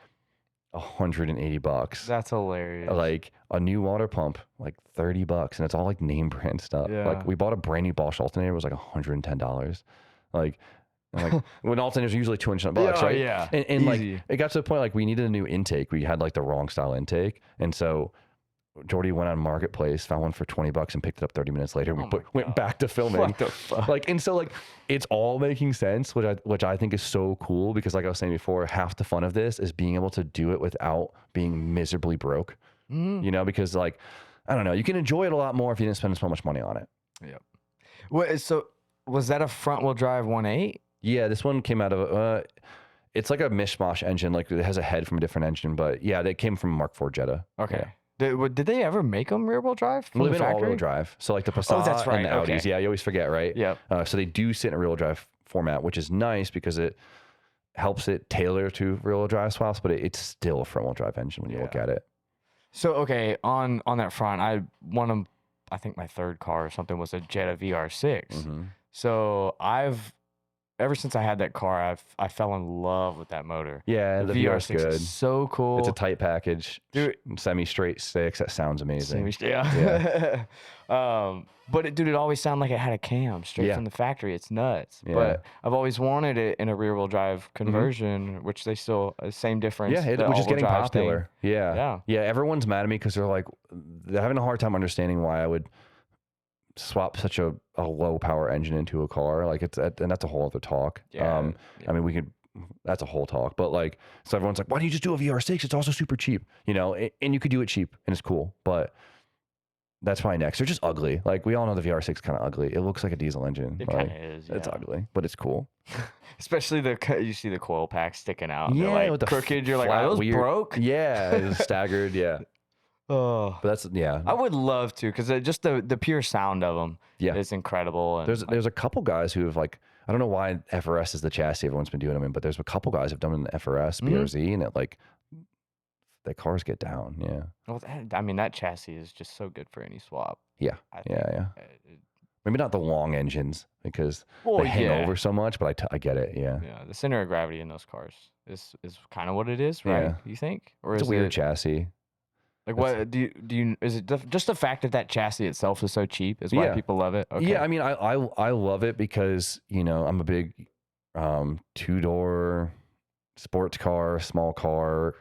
$180. That's hilarious. Like a new water pump, like $30, and it's all like name brand stuff. Yeah. Like we bought a brand new Bosch alternator, it was like $110. Like when alternators are usually $200, right? Yeah. And like it got to the point like we needed a new intake. We had like the wrong style intake, and so Jordy went on Marketplace, found one for $20 and picked it up 30 minutes later. We went back to filming. What the fuck? Like, and so like it's all making sense, which I think is so cool because like I was saying before, half the fun of this is being able to do it without being miserably broke. You know, because like I don't know, you can enjoy it a lot more if you didn't spend so much money on it. Yep. Well, so was that a front wheel drive 1.8? Yeah, this one came out of it's like a mishmash engine. Like it has a head from a different engine, but yeah, they came from Mark IV Jetta. Okay. Yeah. Did they ever make them rear wheel drive? Well, they've been all-wheel drive. So like the Passat that's right. and the Audis. Okay. Yeah, you always forget, right? Yep. So they do sit in a rear-wheel drive format, which is nice because it helps it tailor to rear-wheel drive swaps, but it's still a front-wheel drive engine when you look at it. So, okay, on that front, I think my third car or something was a Jetta VR6. Mm-hmm. So ever since I had that car, I fell in love with that motor. Yeah, the VR's good. Is so cool. It's a tight package, dude. Semi-straight six. That sounds amazing. Yeah. But it always sounded like it had a cam straight from the factory. It's nuts. Yeah. But I've always wanted it in a rear-wheel drive conversion, which they still same difference. Yeah, which is getting popular. Thing. Yeah. Everyone's mad at me because they're having a hard time understanding why I would swap such a low power engine into a car. Like and that's a whole other talk. I mean, that's a whole talk, but like, so everyone's like, why don't you just do a VR6? It's also super cheap, you know, and you could do it cheap and it's cool, but that's probably next. They're just ugly. Like we all know the VR6 is kind of ugly. It looks like a diesel engine. It kind of is. Yeah. It's ugly, but it's cool. Especially you see the coil pack sticking out. Yeah. Like with the crooked. You're like, flat, are those weird, broke? Yeah. It's staggered. Yeah. Oh, but that's I would love to because just the pure sound of them is incredible. And there's a couple guys who have like, I don't know why FRS is the chassis everyone's been doing them in, but there's a couple guys who've done it in the FRS, BRZ, and it like the cars get down. Yeah. Well, I mean that chassis is just so good for any swap. Yeah. Yeah. Maybe not the long engines because they hang over so much, but I get it. Yeah. Yeah. The center of gravity in those cars is kind of what it is, right? Yeah. You think? Or it's is a weird chassis. Like what do you is it just the fact that chassis itself is so cheap is why people love it? Okay. Yeah, I mean I love it because, you know, I'm a big 2-door sports car, small car,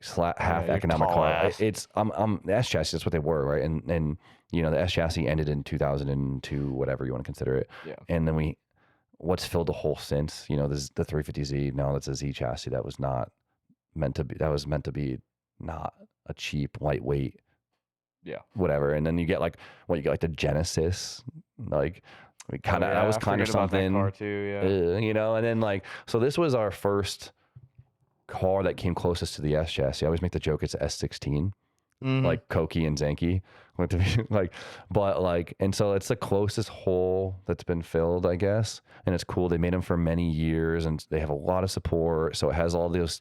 half economic car. Ass. It's the S chassis, that's what they were, right? And you know, the S chassis ended in 2002, whatever you want to consider it. Yeah. And then what's filled the hole since, you know, this the 350Z, now that's a Z chassis that was meant to be not a cheap lightweight whatever. And then you get like the Genesis, like that was kind of something that car too, you know. And then like, so this was our first car that came closest to the S chassis. I always make the joke it's S16, like Koki and Zanky went to be like, but like, and so it's the closest hole that's been filled, I guess. And it's cool, they made them for many years and they have a lot of support, so it has all those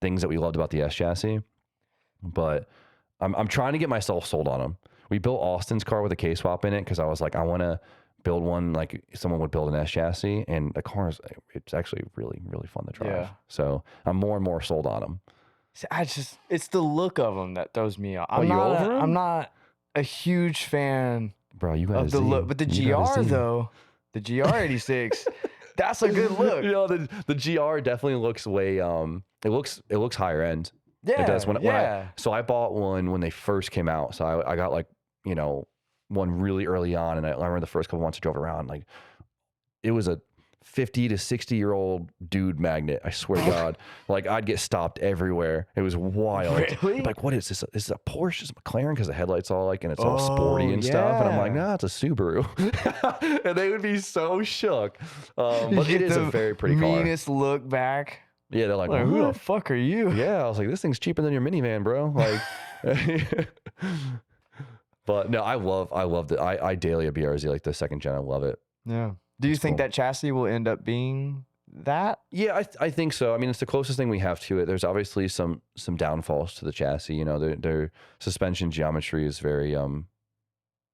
things that we loved about the S chassis. But I'm trying to get myself sold on them. We built Austin's car with a K swap in it because I was like, I want to build one like someone would build an S chassis, and the car it's actually really, really fun to drive. Yeah. So I'm more and more sold on them. See, it's the look of them that throws me off. I'm not a huge fan, bro. You got of the look, but the GR though, the GR86, that's a good look. You know, the GR definitely looks way it looks higher end. Yeah, it does. So I bought one when they first came out. So I got like, you know, one really early on, and I remember the first couple months I drove around, like it was a 50 to 60-year-old dude magnet. I swear to God. Like, I'd get stopped everywhere. It was wild. Really? Like, what is this? Is it a Porsche? Is it a McLaren? Because the headlights all like, and it's all sporty and stuff. And I'm like, nah, it's a Subaru. And they would be so shook. But it is a very pretty car. Meanest look back. Yeah, they're like, Who the what? fuck are you? Yeah, I was like, this thing's cheaper than your minivan, bro. Like, but no, I loved it. I daily a BRZ, like the second gen. I love it. Yeah. Do you think cool. that chassis will end up being that? Yeah, I think so. I mean, it's the closest thing we have to it. There's obviously some downfalls to the chassis. You know, their suspension geometry is very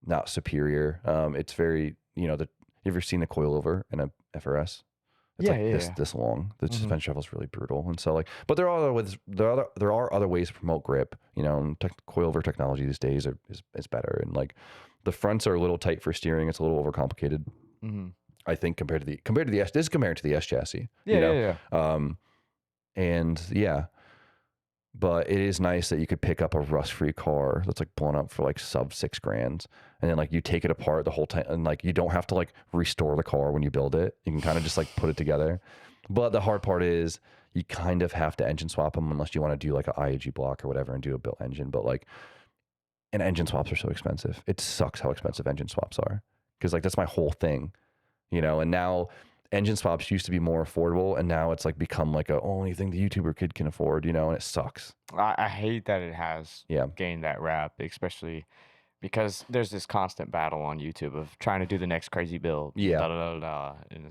not superior. It's very, you know, you ever seen a coilover in a FRS? It's this long. The suspension shuffle is really brutal, and so like, but there are other ways to promote grip. You know, and coilover technology these days is better, and like the fronts are a little tight for steering. It's a little overcomplicated. I think compared to the S. This is compared to the S chassis. Yeah. And yeah, but it is nice that you could pick up a rust-free car that's like blown up for like sub $6,000, and then like you take it apart the whole time, and like you don't have to like restore the car when you build it. You can kind of just like put it together. But the hard part is you kind of have to engine swap them unless you want to do like an IAG block or whatever and do a built engine. But like, and engine swaps are so expensive. It sucks how expensive engine swaps are, because like that's my whole thing, you know. And now engine swaps used to be more affordable, and now it's like become like a only thing the YouTuber kid can afford, you know, and it sucks. I hate that it has gained that rap, especially because there's this constant battle on YouTube of trying to do the next crazy build. Yeah. And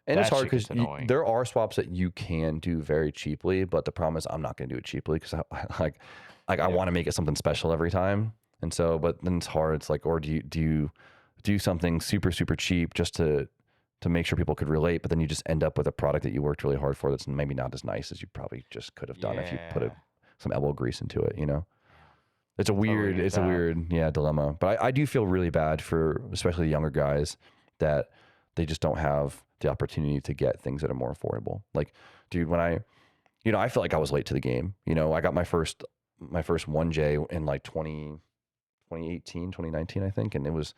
it's hard because there are swaps that you can do very cheaply, but the problem is I'm not going to do it cheaply because I want to make it something special every time. And so, but then it's hard. It's like, or do you do something super, super cheap just to make sure people could relate, but then you just end up with a product that you worked really hard for that's maybe not as nice as you probably just could have done if you put some elbow grease into it, you know? It's a weird dilemma. But I do feel really bad for especially the younger guys that they just don't have the opportunity to get things that are more affordable. Like, dude, when I feel like I was late to the game. You know, I got my first 1J in like 2018, 2019, I think, and it was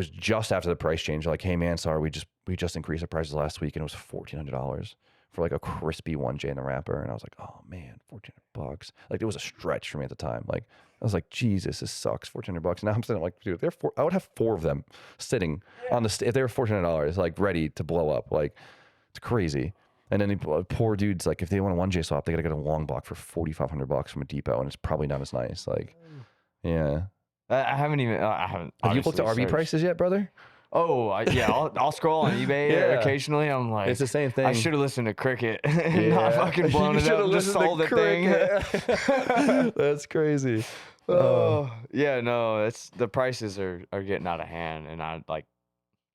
just after the price change. Like, hey man, sorry, we just increased the prices last week, and it was $1,400 for like a crispy 1J in the wrapper. And I was like, oh man, $1,400. Like, it was a stretch for me at the time. Like, I was like, Jesus, this sucks, $1,400. Now I'm sitting like, dude, I would have 4 of them sitting on the if they were $1,400, like ready to blow up. Like, it's crazy. And then the poor dudes, like, if they want a 1J swap, they gotta get a long block for $4,500 from a depot, and it's probably not as nice. Like, yeah. I haven't. Have you looked at RV prices yet, brother? Oh, I'll scroll on eBay occasionally. I'm like, it's the same thing. I should have listened to Cricket and not fucking blown it up and just sold the thing. That's crazy. Oh, yeah, no, it's the prices are getting out of hand, and I like.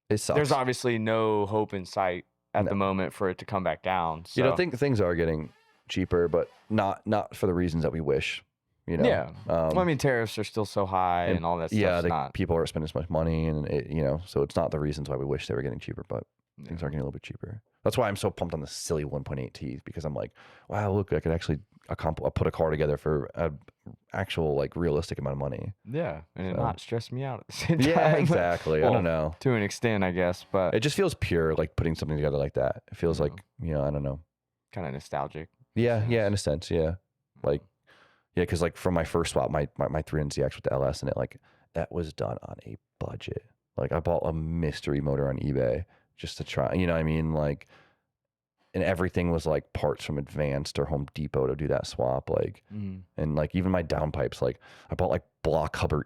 It sucks. There's obviously no hope in sight at the moment for it to come back down. So. You know, think things are getting cheaper, but not for the reasons that we wish. You know, yeah. Well, I mean, tariffs are still so high and all that stuff. Yeah, people are spending so much money, and so it's not the reasons why we wish they were getting cheaper, but things are getting a little bit cheaper. That's why I'm so pumped on the silly 1.8T, because I'm like, wow, look, I could actually put a car together for an actual like realistic amount of money. Yeah, and it not stress me out at the same time. Yeah, exactly. Well, I don't know. To an extent, I guess, but it just feels pure, like putting something together like that. It feels like, I don't know. Kind of nostalgic. Yeah, in a sense, yeah. Like. Yeah, because like from my first swap, my 3NZX with the LS in it, like that was done on a budget. Like I bought a mystery motor on eBay just to try, you know what I mean? Like, and everything was like parts from Advanced or Home Depot to do that swap. Like, and like even my downpipes, like I bought like block hugger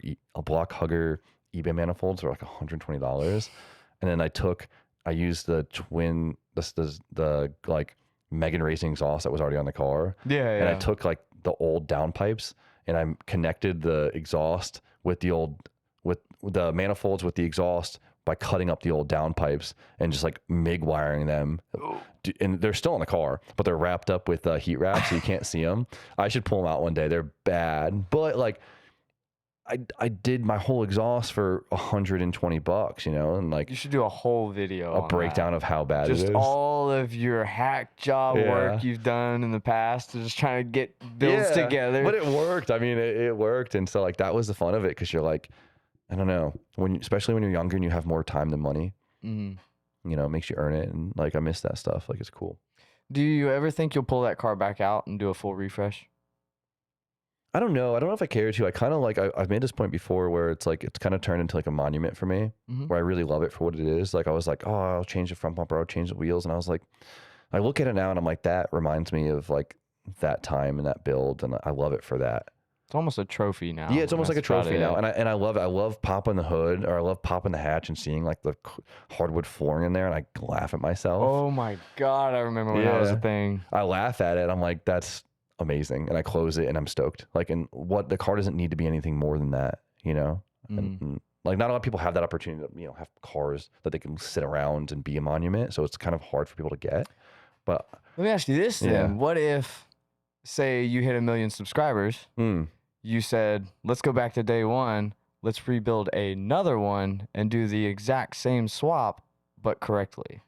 eBay manifolds for like $120, and then I used the twin, the like Megan Racing exhaust that was already on the car. Yeah. And I took like the old downpipes and I connected the exhaust with the manifolds with the exhaust by cutting up the old downpipes and just like MIG wiring them. And they're still in the car, but they're wrapped up with heat wraps so you can't see them. I should pull them out one day. They're bad, but like I did my whole exhaust for $120, you know, and like you should do a whole video, a breakdown of how bad it is. Just all of your hack job work you've done in the past, to just trying to get builds together. But it worked. I mean, it worked, and so like that was the fun of it, because you're like, I don't know, especially when you're younger and you have more time than money. you know, it makes you earn it. And like, I miss that stuff. Like, it's cool. Do you ever think you'll pull that car back out and do a full refresh? I don't know. I don't know if I care to. I kind of like, I've made this point before where it's like, it's kind of turned into like a monument for me, where I really love it for what it is. Like, I was like, oh, I'll change the front bumper, I'll change the wheels. And I was like, I look at it now and I'm like, that reminds me of like that time and that build. And I love it for that. It's almost a trophy now. Yeah, it's almost like a That's about trophy now. it. And I love it. I love popping the hood, or I love popping the hatch and seeing like the hardwood flooring in there, and I laugh at myself. Oh my God, I remember when that was a Yeah. thing. I laugh at it. I'm like, that's amazing. And I close it and I'm stoked. Like, and what the car doesn't need to be anything more than that, you know? And, like, not a lot of people have that opportunity to, you know, have cars that they can sit around and be a monument. So it's kind of hard for people to get. But Let me ask you this then. Yeah. What if, say, you hit 1 million subscribers, you said, let's go back to day one, let's rebuild another one and do the exact same swap, but correctly?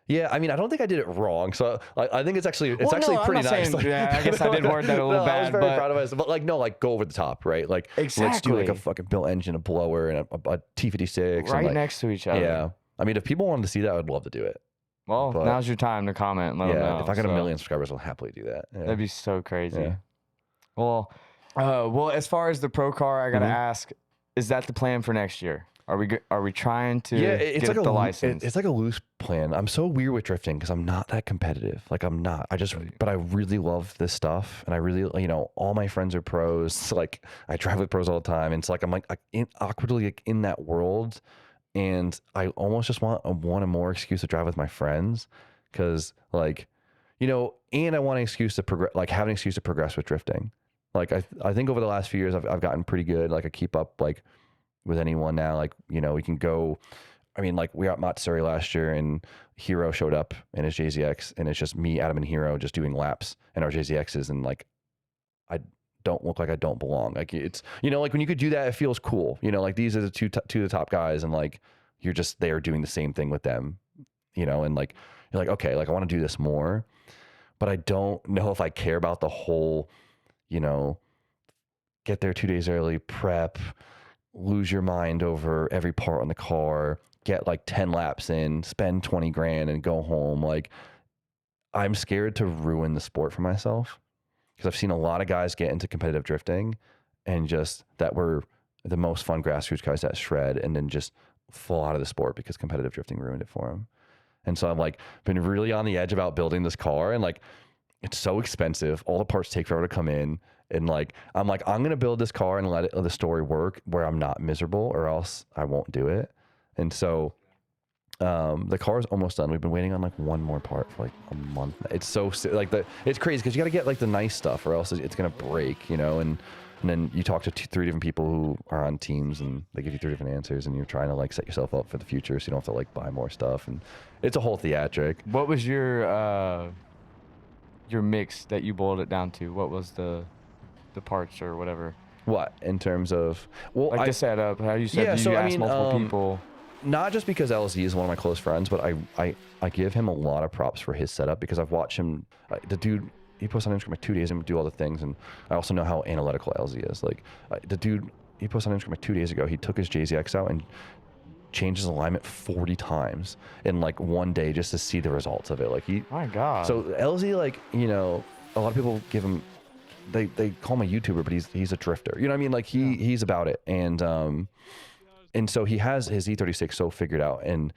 yeah, I mean, I don't think I did it wrong. So I think it's actually Well, no, I'm pretty not nice. saying- Like, yeah, I guess I did word that a little I was bad, very but- proud of myself. But like, no, like go over the top, right? Like, let's do like Exactly. a fucking built engine, a blower, and a T56. Right and like, next to each other. yeah. I mean, if people wanted to see that, I'd love to do it. Well, But- now's your time to comment and let them Yeah, know. if I got so 1 million subscribers, I'll happily do that. Yeah. That'd be so crazy. Yeah. Well, as far as the pro car, I gotta Mm-hmm. ask: is that the plan for next year? Are we trying to It's get like the license? It's like a loose plan. I'm so weird with drifting because I'm not that competitive. Like, I'm not. But I really love this stuff, and I really, you know, all my friends are pros. Like, I drive with pros all the time, and it's like I'm like awkwardly like, in that world, and I almost just want a more excuse to drive with my friends, because like, you know, and I want an excuse to progress, like have an excuse to progress with drifting. Like, I think over the last few years I've gotten pretty good. Like, I keep up like with anyone now. Like, you know, we can go. I mean, like, we were at Matsuri last year and Hero showed up in his JZX, and it's just me, Adam, and Hero just doing laps in our JZXs, and like, I don't look like I don't belong. Like, it's, you know, like when you could do that, it feels cool. You know, like these are the two of the top guys, and like you're just there doing the same thing with them. You know, and like you're like, okay, like I want to do this more, but I don't know if I care about the whole, you know, get there 2 days early, prep, lose your mind over every part on the car, get like 10 laps in, spend 20 grand and go home. Like, I'm scared to ruin the sport for myself, because I've seen a lot of guys get into competitive drifting and just that were the most fun grassroots guys that shred, and then just fall out of the sport because competitive drifting ruined it for them. And so I'm like, been really on the edge about building this car, and like, it's so expensive. All the parts take forever to come in. And like, I'm going to build this car and let the story work where I'm not miserable, or else I won't do it. And so the car is almost done. We've been waiting on like one more part for like a month. It's so like it's crazy because you got to get like the nice stuff, or else it's going to break, you know? And then you talk to 3 different people who are on teams, and they give you 3 different answers, and you're trying to like set yourself up for the future so you don't have to like buy more stuff. And it's a whole theatric. What was your mix that you boiled it down to? What was the parts or whatever? What, in terms of, well, Like the setup, how you said you asked multiple people. Not just because LZ is one of my close friends, but I give him a lot of props for his setup, because I've watched him. The dude, he posts on Instagram like 2 days and do all the things, and I also know how analytical LZ is. Like, the dude, he posted on Instagram like 2 days ago. He took his JZX out and changed his alignment 40 times in like one day just to see the results of it. Like, My God. so LZ, like, you know, a lot of people give him, they call him a YouTuber, but he's a drifter. You know what I mean? Like, he's about it. And so he has his E36 so figured out. And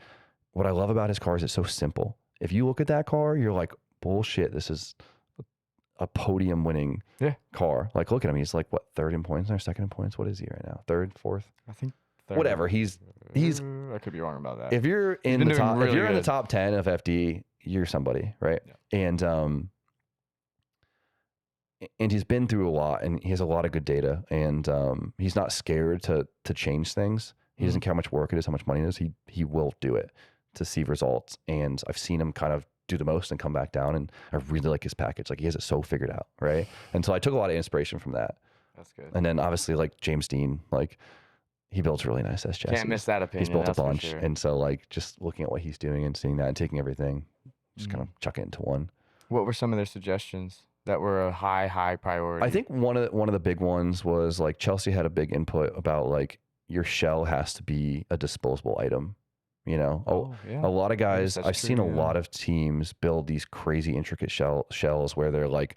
what I love about his car is it's so simple. If you look at that car, you're like, bullshit, this is a podium winning car. Like, look at him. He's like, what, 3rd in points or 2nd in points? What is he right now? 3rd, 4th? I think Whatever. He's I could be wrong about that. if you're in been the doing top, really if you're in the good. top 10 of FD, you're somebody, right? Yeah. And he's been through a lot, and he has a lot of good data, and he's not scared to change things. He doesn't care how much work it is, how much money it is. He will do it to see results. And I've seen him kind of do the most and come back down, and I really like his package. Like, he has it so figured out, right? And so I took a lot of inspiration from that. That's good. And then obviously, like, James Dean, like, he builds really nice S chassis. Can't miss that opinion. He's built that's a for bunch. sure. And so, like, just looking at what he's doing and seeing that and taking everything, just kind of chuck it into one. What were some of their suggestions that were a high priority? I think one of the big ones was, like, Chelsea had a big input about, like, your shell has to be a disposable item. You know, a lot of guys, I've seen a lot of teams build these crazy intricate shells where they're like,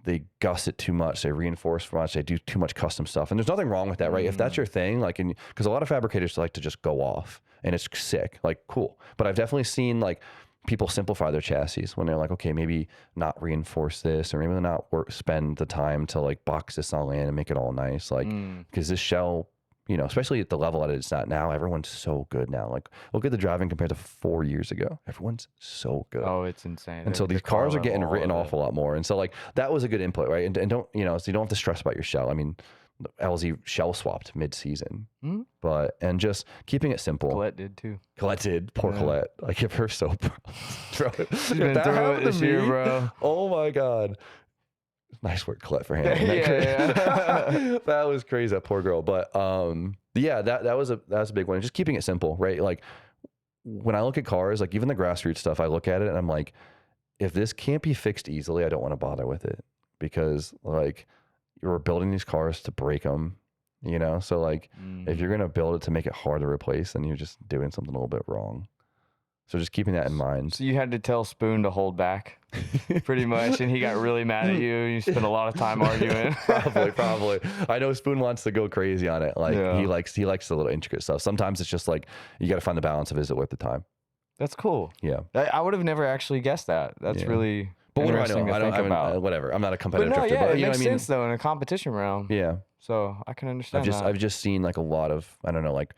they gusset too much, they reinforce too much, they do too much custom stuff. And there's nothing wrong with that, right? If that's your thing, like, because a lot of fabricators like to just go off and it's sick, like, cool. But I've definitely seen like people simplify their chassis when they're like, okay, maybe not reinforce this, or maybe not spend the time to like box this all in and make it all nice. Like, because this shell, you know, especially at the level that it's at now, everyone's so good now. Like, look at the driving compared to 4 years ago. Everyone's so good. Oh, it's insane. And so these cars are getting written off a lot more. And so like that was a good input, right? And don't, you know, so you don't have to stress about your shell. I mean, LZ shell swapped mid-season, but and just keeping it simple. Colette did too. Colette did. Poor Colette. I give her so. Bro, she's been through it this year, bro. Oh my god. Nice work, Colette, for handling that. That was crazy, that poor girl. But yeah, that was a big one. Just keeping it simple, right? Like when I look at cars, like even the grassroots stuff, I look at it and I'm like, if this can't be fixed easily, I don't want to bother with it, because like you're building these cars to break them, you know? So like if you're gonna build it to make it hard to replace, then you're just doing something a little bit wrong. So just keeping that in mind. So you had to tell Spoon to hold back, pretty much, and he got really mad at you. You spent a lot of time arguing. Probably. I know Spoon wants to go crazy on it. Like he likes the little intricate stuff. Sometimes it's just like you got to find the balance of, is it worth the time? That's cool. Yeah. I would have never actually guessed that. That's really interesting to think about. Whatever. I'm not a competitive drifter. But it makes sense though in a competition round. Yeah. So I can understand that. I've just seen like a lot of, I don't know, like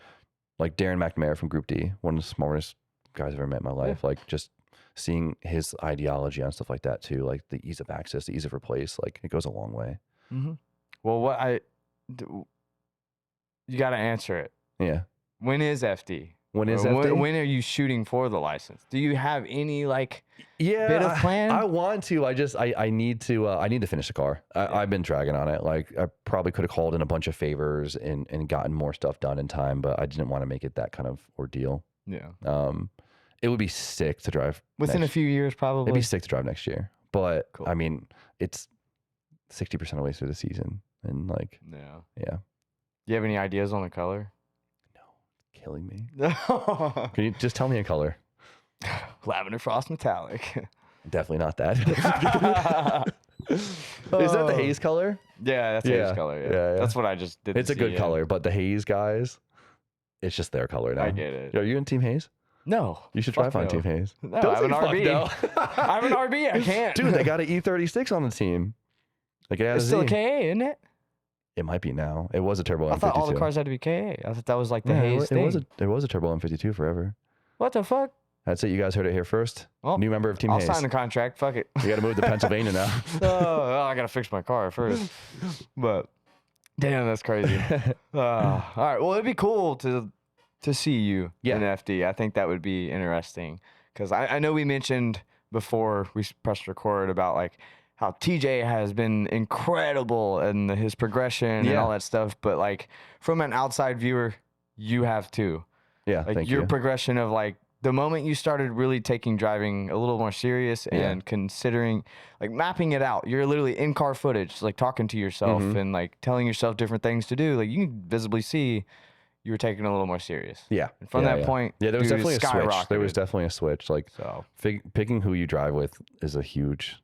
Darren McNamara from Group D, one of the smartest guys I've ever met in my life. Like just seeing his ideology on stuff like that too, like the ease of access, the ease of replace, like it goes a long way. Well, you got to answer it. Yeah. When is FD? When are you shooting for the license? Do you have any like bit of plan? I want to. I need to finish the car. I've been dragging on it. Like I probably could have called in a bunch of favors and gotten more stuff done in time, but I didn't want to make it that kind of ordeal. Yeah. It would be sick to drive within a few years, probably. It'd be sick to drive next year, but cool. I mean, it's 60% of the way through the season, and like, yeah. Do you have any ideas on the color? No, it's killing me. Can you just tell me a color? Lavender frost metallic. Definitely not that. Is that the haze color? Yeah, that's haze color. Yeah. That's what I just did. It's a good color, but the haze guys, it's just their color now. I get it. Are you in Team Haze? No. You should drive on Team Haze. No, I have an RB. No. I have an RB. I can't. Dude, they got an E36 on the team. Like it has it's still a KA, isn't it? It might be now. It was a turbo M52. I thought all the cars had to be KA. I thought that was like the Haze thing. It was a turbo M52 forever. What the fuck? That's it. You guys heard it here first. Well, new member of Team Haze. I'll sign the contract. Fuck it. You got to move to Pennsylvania now. I got to fix my car first. But damn, that's crazy. All right. Well, it'd be cool to see you in FD. I think that would be interesting, because I know we mentioned before we pressed record about like how TJ has been incredible and his progression and all that stuff, but like from an outside viewer, you have too. Yeah, like thank your you. progression of like the moment you started really taking driving a little more serious and considering like mapping it out. You're literally in car footage, like talking to yourself and like telling yourself different things to do. Like you can visibly see you were taking it a little more serious. Yeah. And from that point, there was definitely a switch. There was skyrocketed. definitely a switch. Like picking who you drive with is a huge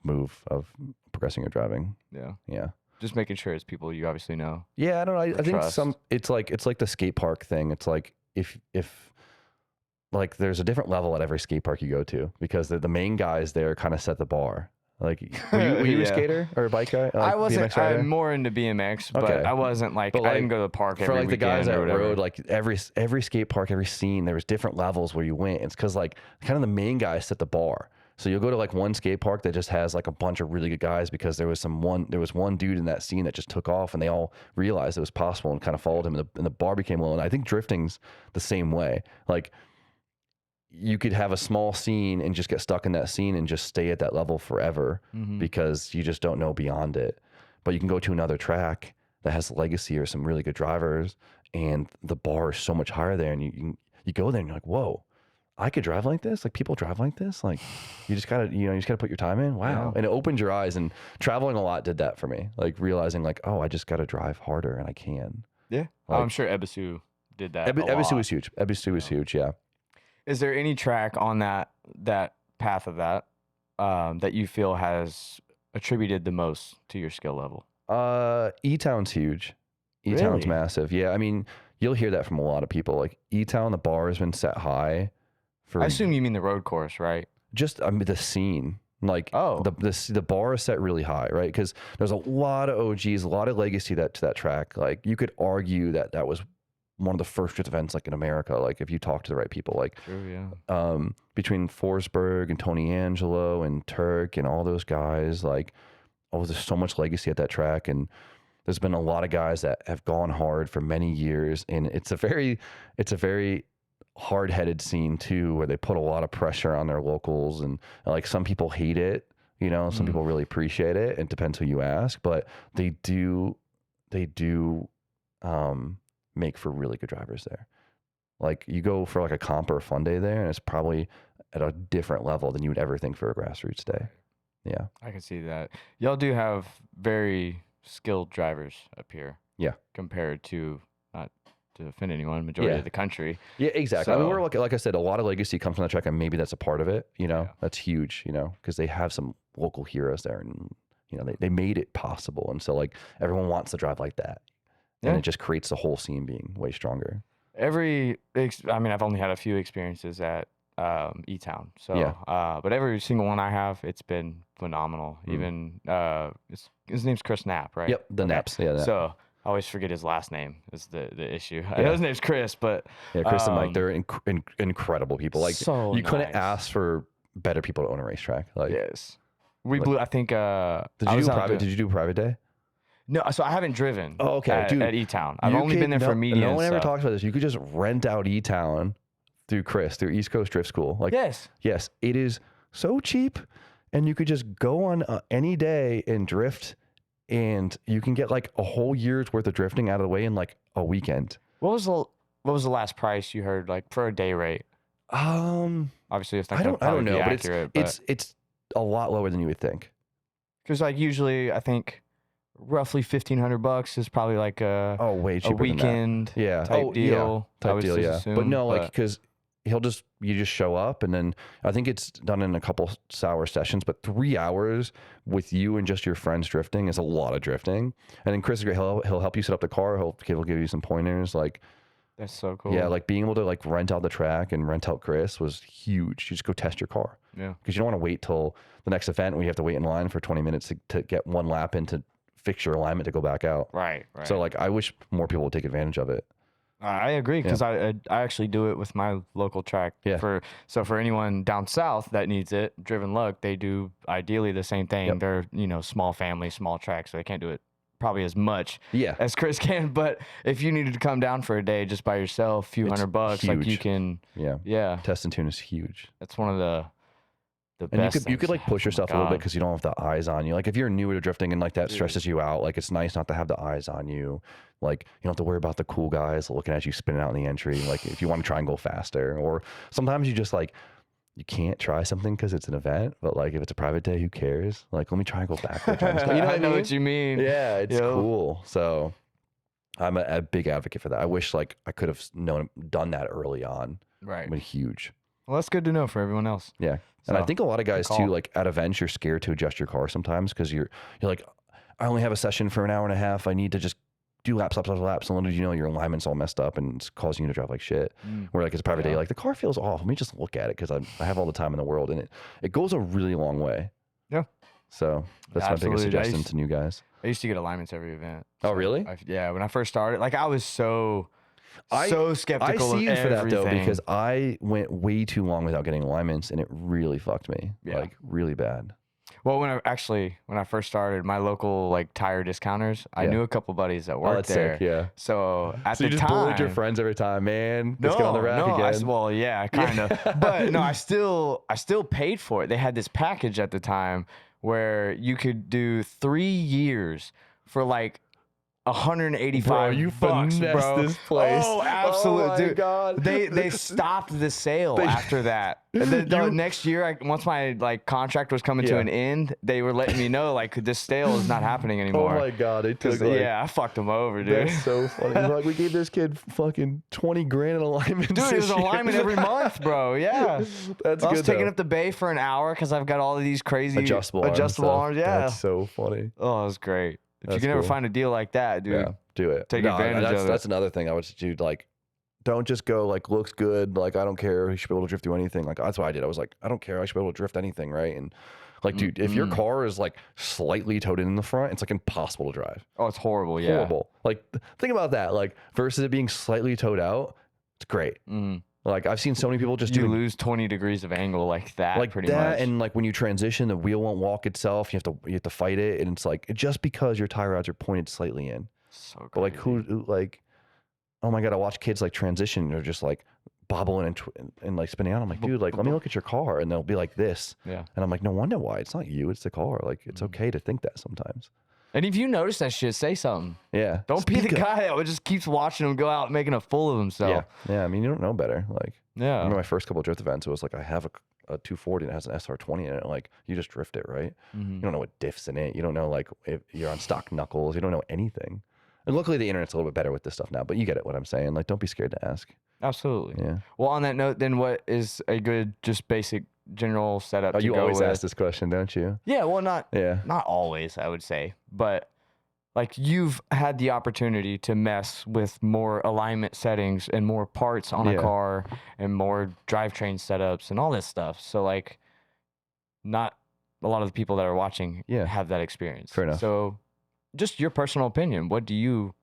move of progressing your driving. Yeah. Yeah. Just making sure it's people you obviously know. Yeah, I don't know. I think trust. it's like the skate park thing. It's like if like there's a different level at every skate park you go to, because the main guys there kind of set the bar. Like, were you a skater or a bike guy? Like I wasn't. BMX rider? I'm more into BMX, but I wasn't like, I didn't go to the park every for like the guys that weekend or rode like every skate park, every scene, there was different levels where you went. It's because like kind of the main guys set the bar. So you'll go to like one skate park that just has like a bunch of really good guys, because there was one dude in that scene that just took off, and they all realized it was possible and kind of followed him, and the bar became low. And I think drifting's the same way. Like you could have a small scene and just get stuck in that scene and just stay at that level forever because you just don't know beyond it. But you can go to another track that has legacy or some really good drivers, and the bar is so much higher there, and you go there and you're like, whoa, I could drive like this? Like people drive like this? Like you just gotta put your time in. Wow. Yeah. And it opened your eyes, and traveling a lot did that for me. Like realizing like, oh, I just gotta drive harder, and I can. Yeah. Like, I'm sure Ebisu did that. Ebisu was huge. Ebisu was huge. Yeah. Is there any track on that path of that that you feel has attributed the most to your skill level? Etown's huge. Etown's Really? massive. Yeah, I mean, you'll hear that from a lot of people. Like Etown, the bar has been set high for. I assume you mean the road course, right? Just the scene. Like the bar is set really high, right? Because there's a lot of OGs, a lot of legacy to that track. Like you could argue that was one of the first drift events like in America. Like if you talk to the right people, like True, yeah. Between Forsberg and Tony Angelo and Turk and all those guys, like there's so much legacy at that track, and there's been a lot of guys that have gone hard for many years, and it's a very hard-headed scene too, where they put a lot of pressure on their locals, and like some people hate it, some people really appreciate it. It depends who you ask, but they do make for really good drivers there. Like you go for like a comp or a fun day there, and it's probably at a different level than you would ever think for a grassroots day. Yeah, I can see that. Y'all do have very skilled drivers up here. Yeah, compared to, not to offend anyone, majority of the country. Yeah, exactly. So, I mean, we're like I said, a lot of legacy comes from the track, and maybe that's a part of it. That's huge. Because they have some local heroes there, and they made it possible, and so like everyone wants to drive like that, and it just creates the whole scene being way stronger. I mean, I've only had a few experiences at Etown, so but every single one I have, it's been phenomenal. Even his name's Chris Knapp, right? Yep, the Knapps. Yeah. So I always forget his last name is the issue. I know his name's Chris, but Chris and Mike, they're incredible people. Like so you couldn't ask for better people to own a racetrack. Like yes, we blew. I think. Did you do a private day? No, so I haven't driven. Oh, okay, dude, at Etown. I've only been there for media. No one ever talks about this. You could just rent out Etown through East Coast Drift School. Like yes, it is so cheap, and you could just go on any day and drift, and you can get like a whole year's worth of drifting out of the way in like a weekend. What was the last price you heard like for a day rate? Obviously it's not. I don't know, accurate, but it's a lot lower than you would think. Because like usually I think roughly $1,500 is probably like way cheaper a weekend than that. type deal. Assume, but no, like because you just show up, and then I think it's done in a couple hour sessions, but 3 hours with you and just your friends drifting is a lot of drifting. And then Chris is great. He'll help you set up the car. He'll give you some pointers. Like that's so cool. Yeah, like being able to like rent out the track and rent out Chris was huge. You just go test your car. Yeah, because you don't want to wait till the next event when you have to wait in line for 20 minutes to get one lap in to fix your alignment to go back out. Right. So like I wish more people would take advantage of it. I agree, because I actually do it with my local track. Yeah. For anyone down south that needs it, Driven Luck, they do ideally the same thing. Yep. They're small family, small track, so they can't do it probably as much Yeah. as Chris can. But if you needed to come down for a day just by yourself, a few $100, like you can. Yeah. Test and tune is huge. That's one of the and best you could like push yourself a little bit because you don't have the eyes on you. Like if you're new to drifting and like that stresses you out, like it's nice not to have the eyes on you. Like you don't have to worry about the cool guys looking at you spinning out in the entry. Like if you want to try and go faster, or sometimes you just like you can't try something because it's an event. But like if it's a private day, who cares? Like let me try and go backwards. I know what you mean. Yeah, it's cool. So I'm a big advocate for that. I wish like I could have done that early on. Right. But huge. Well, that's good to know for everyone else. Yeah. And I think a lot of guys too, like at events, you're scared to adjust your car sometimes because you're like, I only have a session for an hour and a half. I need to just do laps. And little did you know your alignment's all messed up and it's causing you to drive like shit. Where like it's a private day, like the car feels off. Let me just look at it because I have all the time in the world, and it goes a really long way. Yeah. So that's my biggest suggestion to new guys. I used to get alignments every event. Oh, really? When I first started, like I was so skeptical. I see you for that though, everything. because I went way too long without getting alignments, and it really fucked me. Like really bad. Well, when I first started, my local like tire discounters, I knew a couple buddies that worked there. Sick, yeah. So at so the you just time, bullied your friends every time, man. Let's get on the rack again. Yeah, kind of. But no, I still paid for it. They had this package at the time where you could do 3 years for like $185. Bro, you finessed bro. this place. Oh, absolutely, Oh my dude. God. They stopped the sale after that. And then the next year, once my contract was coming to an end, they were letting me know this sale is not happening anymore. Oh my God, they took I fucked them over, dude. That's so funny. Like, we gave this kid fucking $20,000 in alignment. Dude, it was alignment every month, bro. Yeah. That's I was good, taking though. up the bay for an hour because I've got all of these crazy adjustable arms. Yeah. That's so funny. Oh, it was great. If That's you can ever cool. find a deal like that, dude, Yeah, do it. take advantage of it. That's another thing I would do. Like, don't just go looks good. Like, I don't care. You should be able to drift do anything. Like, that's what I did. I was like, I don't care. I should be able to drift anything, right? And dude, if your car is slightly towed in the front, it's impossible to drive. Oh, it's horrible. Yeah. Horrible. Think about that. Versus it being slightly towed out, it's great. I've seen so many people just you lose 20 degrees of angle like that, pretty much. And when you transition, the wheel won't walk itself. You have to fight it, and it's just because your tie rods are pointed slightly in. So But crazy. oh my God, I watch kids transition. They're just bobbling and spinning out. I'm like, dude, let me look at your car, and they'll be like this. Yeah. And I'm like, no wonder why. It's not you. It's the car. It's okay to think that sometimes. And if you notice that shit, say something. Yeah. Don't be the guy that just keeps watching him go out making a fool of himself. Yeah. I mean, you don't know better. I Yeah. remember my first couple of drift events. It was I have a 240 that has an SR20 in it. You just drift it, right? You don't know what diffs in it. You don't know if you're on stock knuckles. You don't know anything. And luckily the internet's a little bit better with this stuff now. But you get it. What I'm saying. Don't be scared to ask. Absolutely. Yeah. Well, on that note, then what is a good, just basic general setup? Oh, to you go always with? ask this question, don't you? Yeah. Well, not Yeah. always, I would say, but you've had the opportunity to mess with more alignment settings and more parts on a car and more drivetrain setups and all this stuff. So not a lot of the people that are watching have that experience. Fair enough. So just your personal opinion, what do you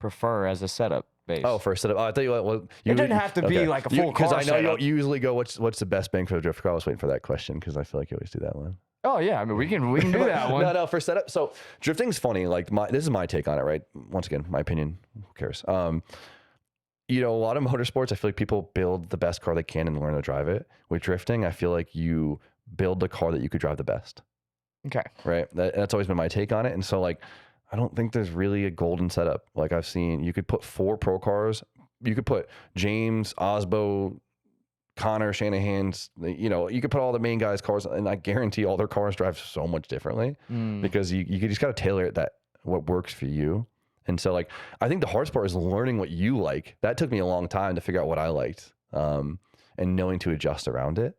prefer as a setup base? Oh, for a setup. Oh, I thought you. Well, it doesn't have to be a full car because I know setup. you usually go. What's the best bang for the drift car? I was waiting for that question because I feel like you always do that one. Oh yeah, I mean we can do that one. No, for setup. So drifting's funny. This is my take on it, right? Once again, my opinion. Who cares? A lot of motorsports, I feel like people build the best car they can and learn to drive it. With drifting, I feel like you build the car that you could drive the best. Okay. Right. That's always been my take on it. And so I don't think there's really a golden setup. I've seen, you could put 4 pro cars. You could put James, Osbo, Connor, Shanahan's, you could put all the main guys' cars, and I guarantee all their cars drive so much differently because you just got to tailor it what works for you. And so I think the hardest part is learning what you like. That took me a long time to figure out what I liked, and knowing to adjust around it.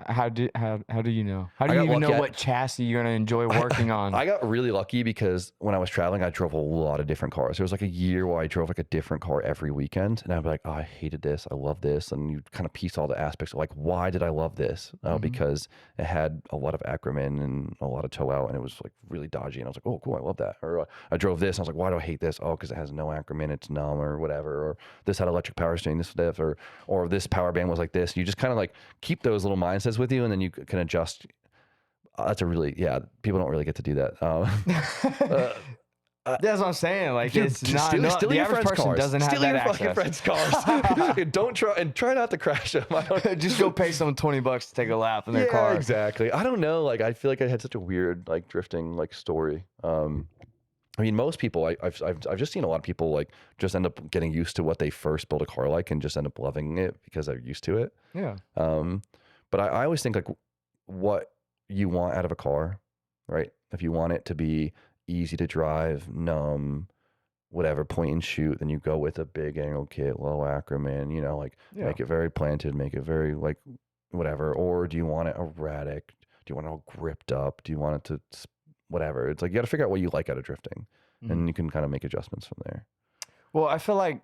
How do you know? How do you even know what chassis you're gonna enjoy working on? I got really lucky because when I was traveling, I drove a lot of different cars. There was a year where I drove a different car every weekend, and I'd be like, oh, I hated this, I love this, and you kind of piece all the aspects of why did I love this? Because it had a lot of acronym and a lot of toe out, and it was really dodgy, and I was like, oh, cool, I love that. Or I drove this, and I was like, why do I hate this? Oh, because it has no acronym, it's numb or whatever. Or this had electric power steering, this stuff, or this power band was like this. You just kind of keep those little mindsets with you, and then you can adjust. That's people don't really get to do that. That's what I'm saying. Dude, it's not steal the your average friend's person cars. doesn't have Steal that your access. fucking friend's cars. Don't try not to crash them. Just go pay someone $20 to take a lap in their car. Exactly. I don't know. I feel like I had such a weird drifting story. I mean, most people, I've just seen a lot of people just end up getting used to what they first built a car and just end up loving it because they're used to it. Yeah. But I always think what you want out of a car, right? If you want it to be easy to drive, numb, whatever, point and shoot, then you go with a big angle kit, low acronym, make it very planted, make it very whatever. Or do you want it erratic? Do you want it all gripped up? Do you want it to whatever? It's you got to figure out what you like out of drifting, and you can kind of make adjustments from there. Well, I feel like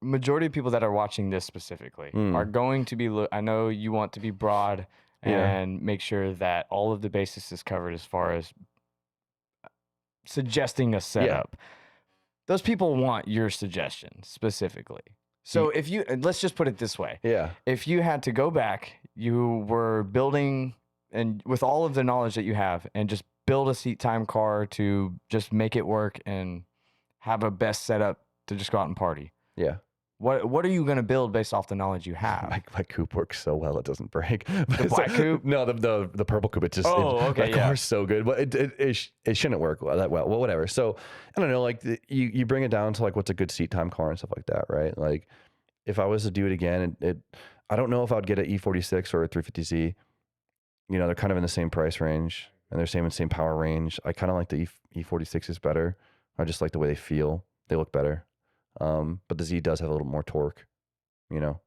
majority of people that are watching this specifically are going to be, I know you want to be broad and make sure that all of the basis is covered as far as suggesting a setup. Those people want your suggestion specifically. So if you, let's just put it this way. Yeah. If you had to go back, you were building, and with all of the knowledge that you have, and just build a seat time car to just make it work and have a best setup to just go out and party. Yeah. What are you gonna build based off the knowledge you have? My coupe works so well it doesn't break. The black coupe? No, the purple coupe. It's just okay, that car's so good, but it shouldn't work that well. Well, whatever. So I don't know. Like you bring it down to like what's a good seat time car and stuff like that, right? Like if I was to do it again, I don't know if I would get an E46 or a 350Z. You know, they're kind of in the same price range and they're same power range. I kind of like the E46s better. I just like the way they feel. They look better. But the Z does have a little more torque, you know.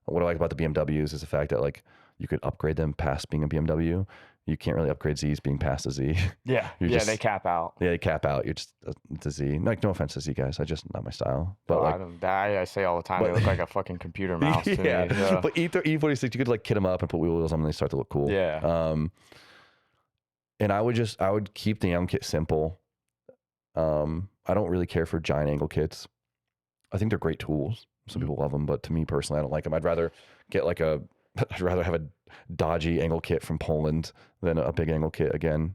What I like about the BMWs is the fact that like you could upgrade them past being a BMW. You can't really upgrade Zs being past a Z. Yeah, they cap out. Yeah, they cap out. You're just it's a Z. Like no offense to Z guys, I just not my style. But I say all the time, they look like a fucking computer mouse to me. So. But E46, you could like kit them up and put wheels on them and they start to look cool. Yeah. And I would keep the M kit simple. I don't really care for giant angle kits. I think they're great tools. Some people love them, but to me personally, I don't like them. I'd rather have a dodgy angle kit from Poland than a big angle kit again.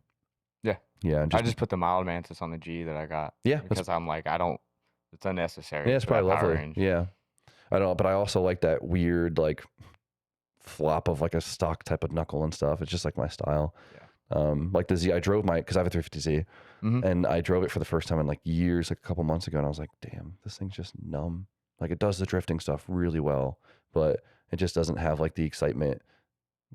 Yeah. Yeah. I just put the mild mantis on the G that I got. Yeah. Because I'm like, it's unnecessary. Yeah, it's probably lovely. Range. Yeah. I don't know, but I also like that weird like flop of like a stock type of knuckle and stuff. It's just like my style. Yeah. Like the Z, I drove because I have a 350Z and I drove it for the first time in like years, like a couple months ago. And I was like, damn, this thing's just numb. Like it does the drifting stuff really well, but it just doesn't have like the excitement.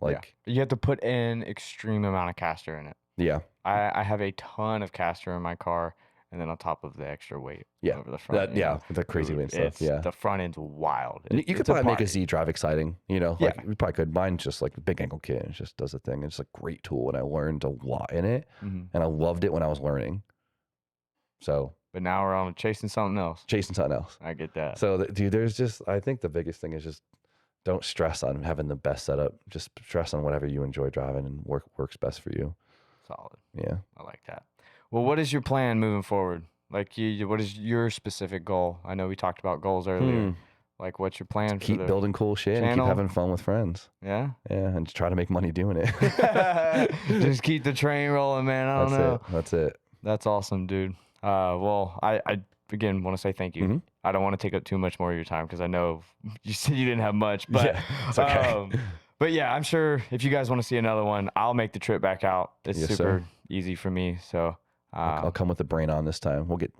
Like you have to put in extreme amount of caster in it. Yeah. I have a ton of caster in my car. And then on top of the extra weight over the front. The crazy weight stuff. Yeah. The front end's wild. You could probably make a Z drive exciting, you know? Like we probably could. Mine's just like a big angle kit and it just does a thing. It's a great tool and I learned a lot in it and I loved it when I was learning. So. But now we're on chasing something else. I get that. So dude, I think the biggest thing is just don't stress on having the best setup. Just stress on whatever you enjoy driving and works best for you. Solid. Yeah. I like that. Well, what is your plan moving forward? Like, what is your specific goal? I know we talked about goals earlier. Like, what's your plan? Keep building cool shit and keep having fun with friends. Yeah? Yeah, and try to make money doing it. Just keep the train rolling, man. I don't know. That's it. That's awesome, dude. Well, I again want to say thank you. I don't want to take up too much more of your time because I know you said you didn't have much, but yeah, it's okay. But yeah, I'm sure if you guys want to see another one, I'll make the trip back out. It's super easy for me, so. I'll come with the brain on this time. We'll get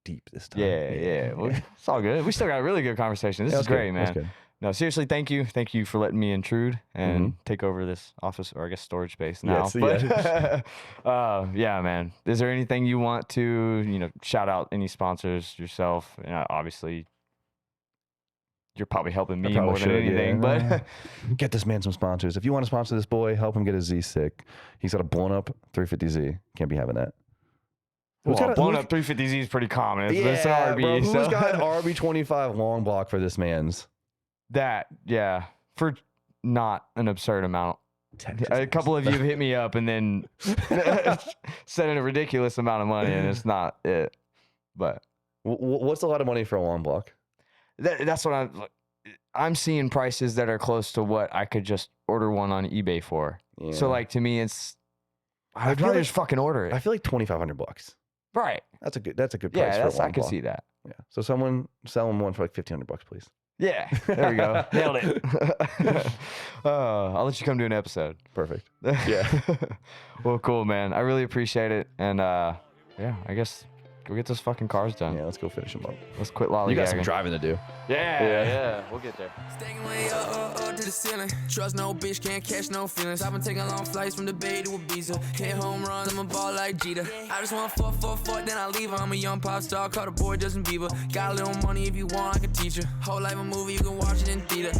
deep this time. Yeah. Well, it's all good. We still got a really good conversation. This is great, man. No, seriously, thank you. Thank you for letting me intrude and take over this office or I guess storage space now. Yeah, man. Is there anything you want to, shout out any sponsors yourself? Obviously, you're probably helping me more than anything, but get this man some sponsors. If you want to sponsor this boy, help him get his Z sick. He's got a blown up 350Z. Can't be having that. Well, blown up 350Z is pretty common. It's an RB. Bro, who's got an RB25 long block for this man's? For not an absurd amount. A couple of you have hit me up and then said a ridiculous amount of money, and it's not it. But what's a lot of money for a long block? That's what I'm seeing prices that are close to what I could just order one on eBay for. Yeah. So like to me, I'd rather just fucking order it. I feel like $2,500. Right. That's a good price for a long block. I can see that. Yeah. So someone selling one for like $1,500, please. Yeah. There we go. Nailed it. I'll let you come do an episode. Perfect. Yeah. Well, cool, man. I really appreciate it. And I guess go get those fucking cars done. Yeah, let's go finish them up. Let's quit lollygagging. You got some driving to do. Yeah. We'll get there. Staying way up to the ceiling. Trust no bitch, can't catch no feelings. I've been taking long flights from the Bay to Ibiza. Hit home runs, I'm a ball like Jeter. I just want 4, then I leave her. I'm a young pop star, call the boy Justin Bieber. Got a little money if you want, I can teach her. Whole life a movie, you can watch it in theater.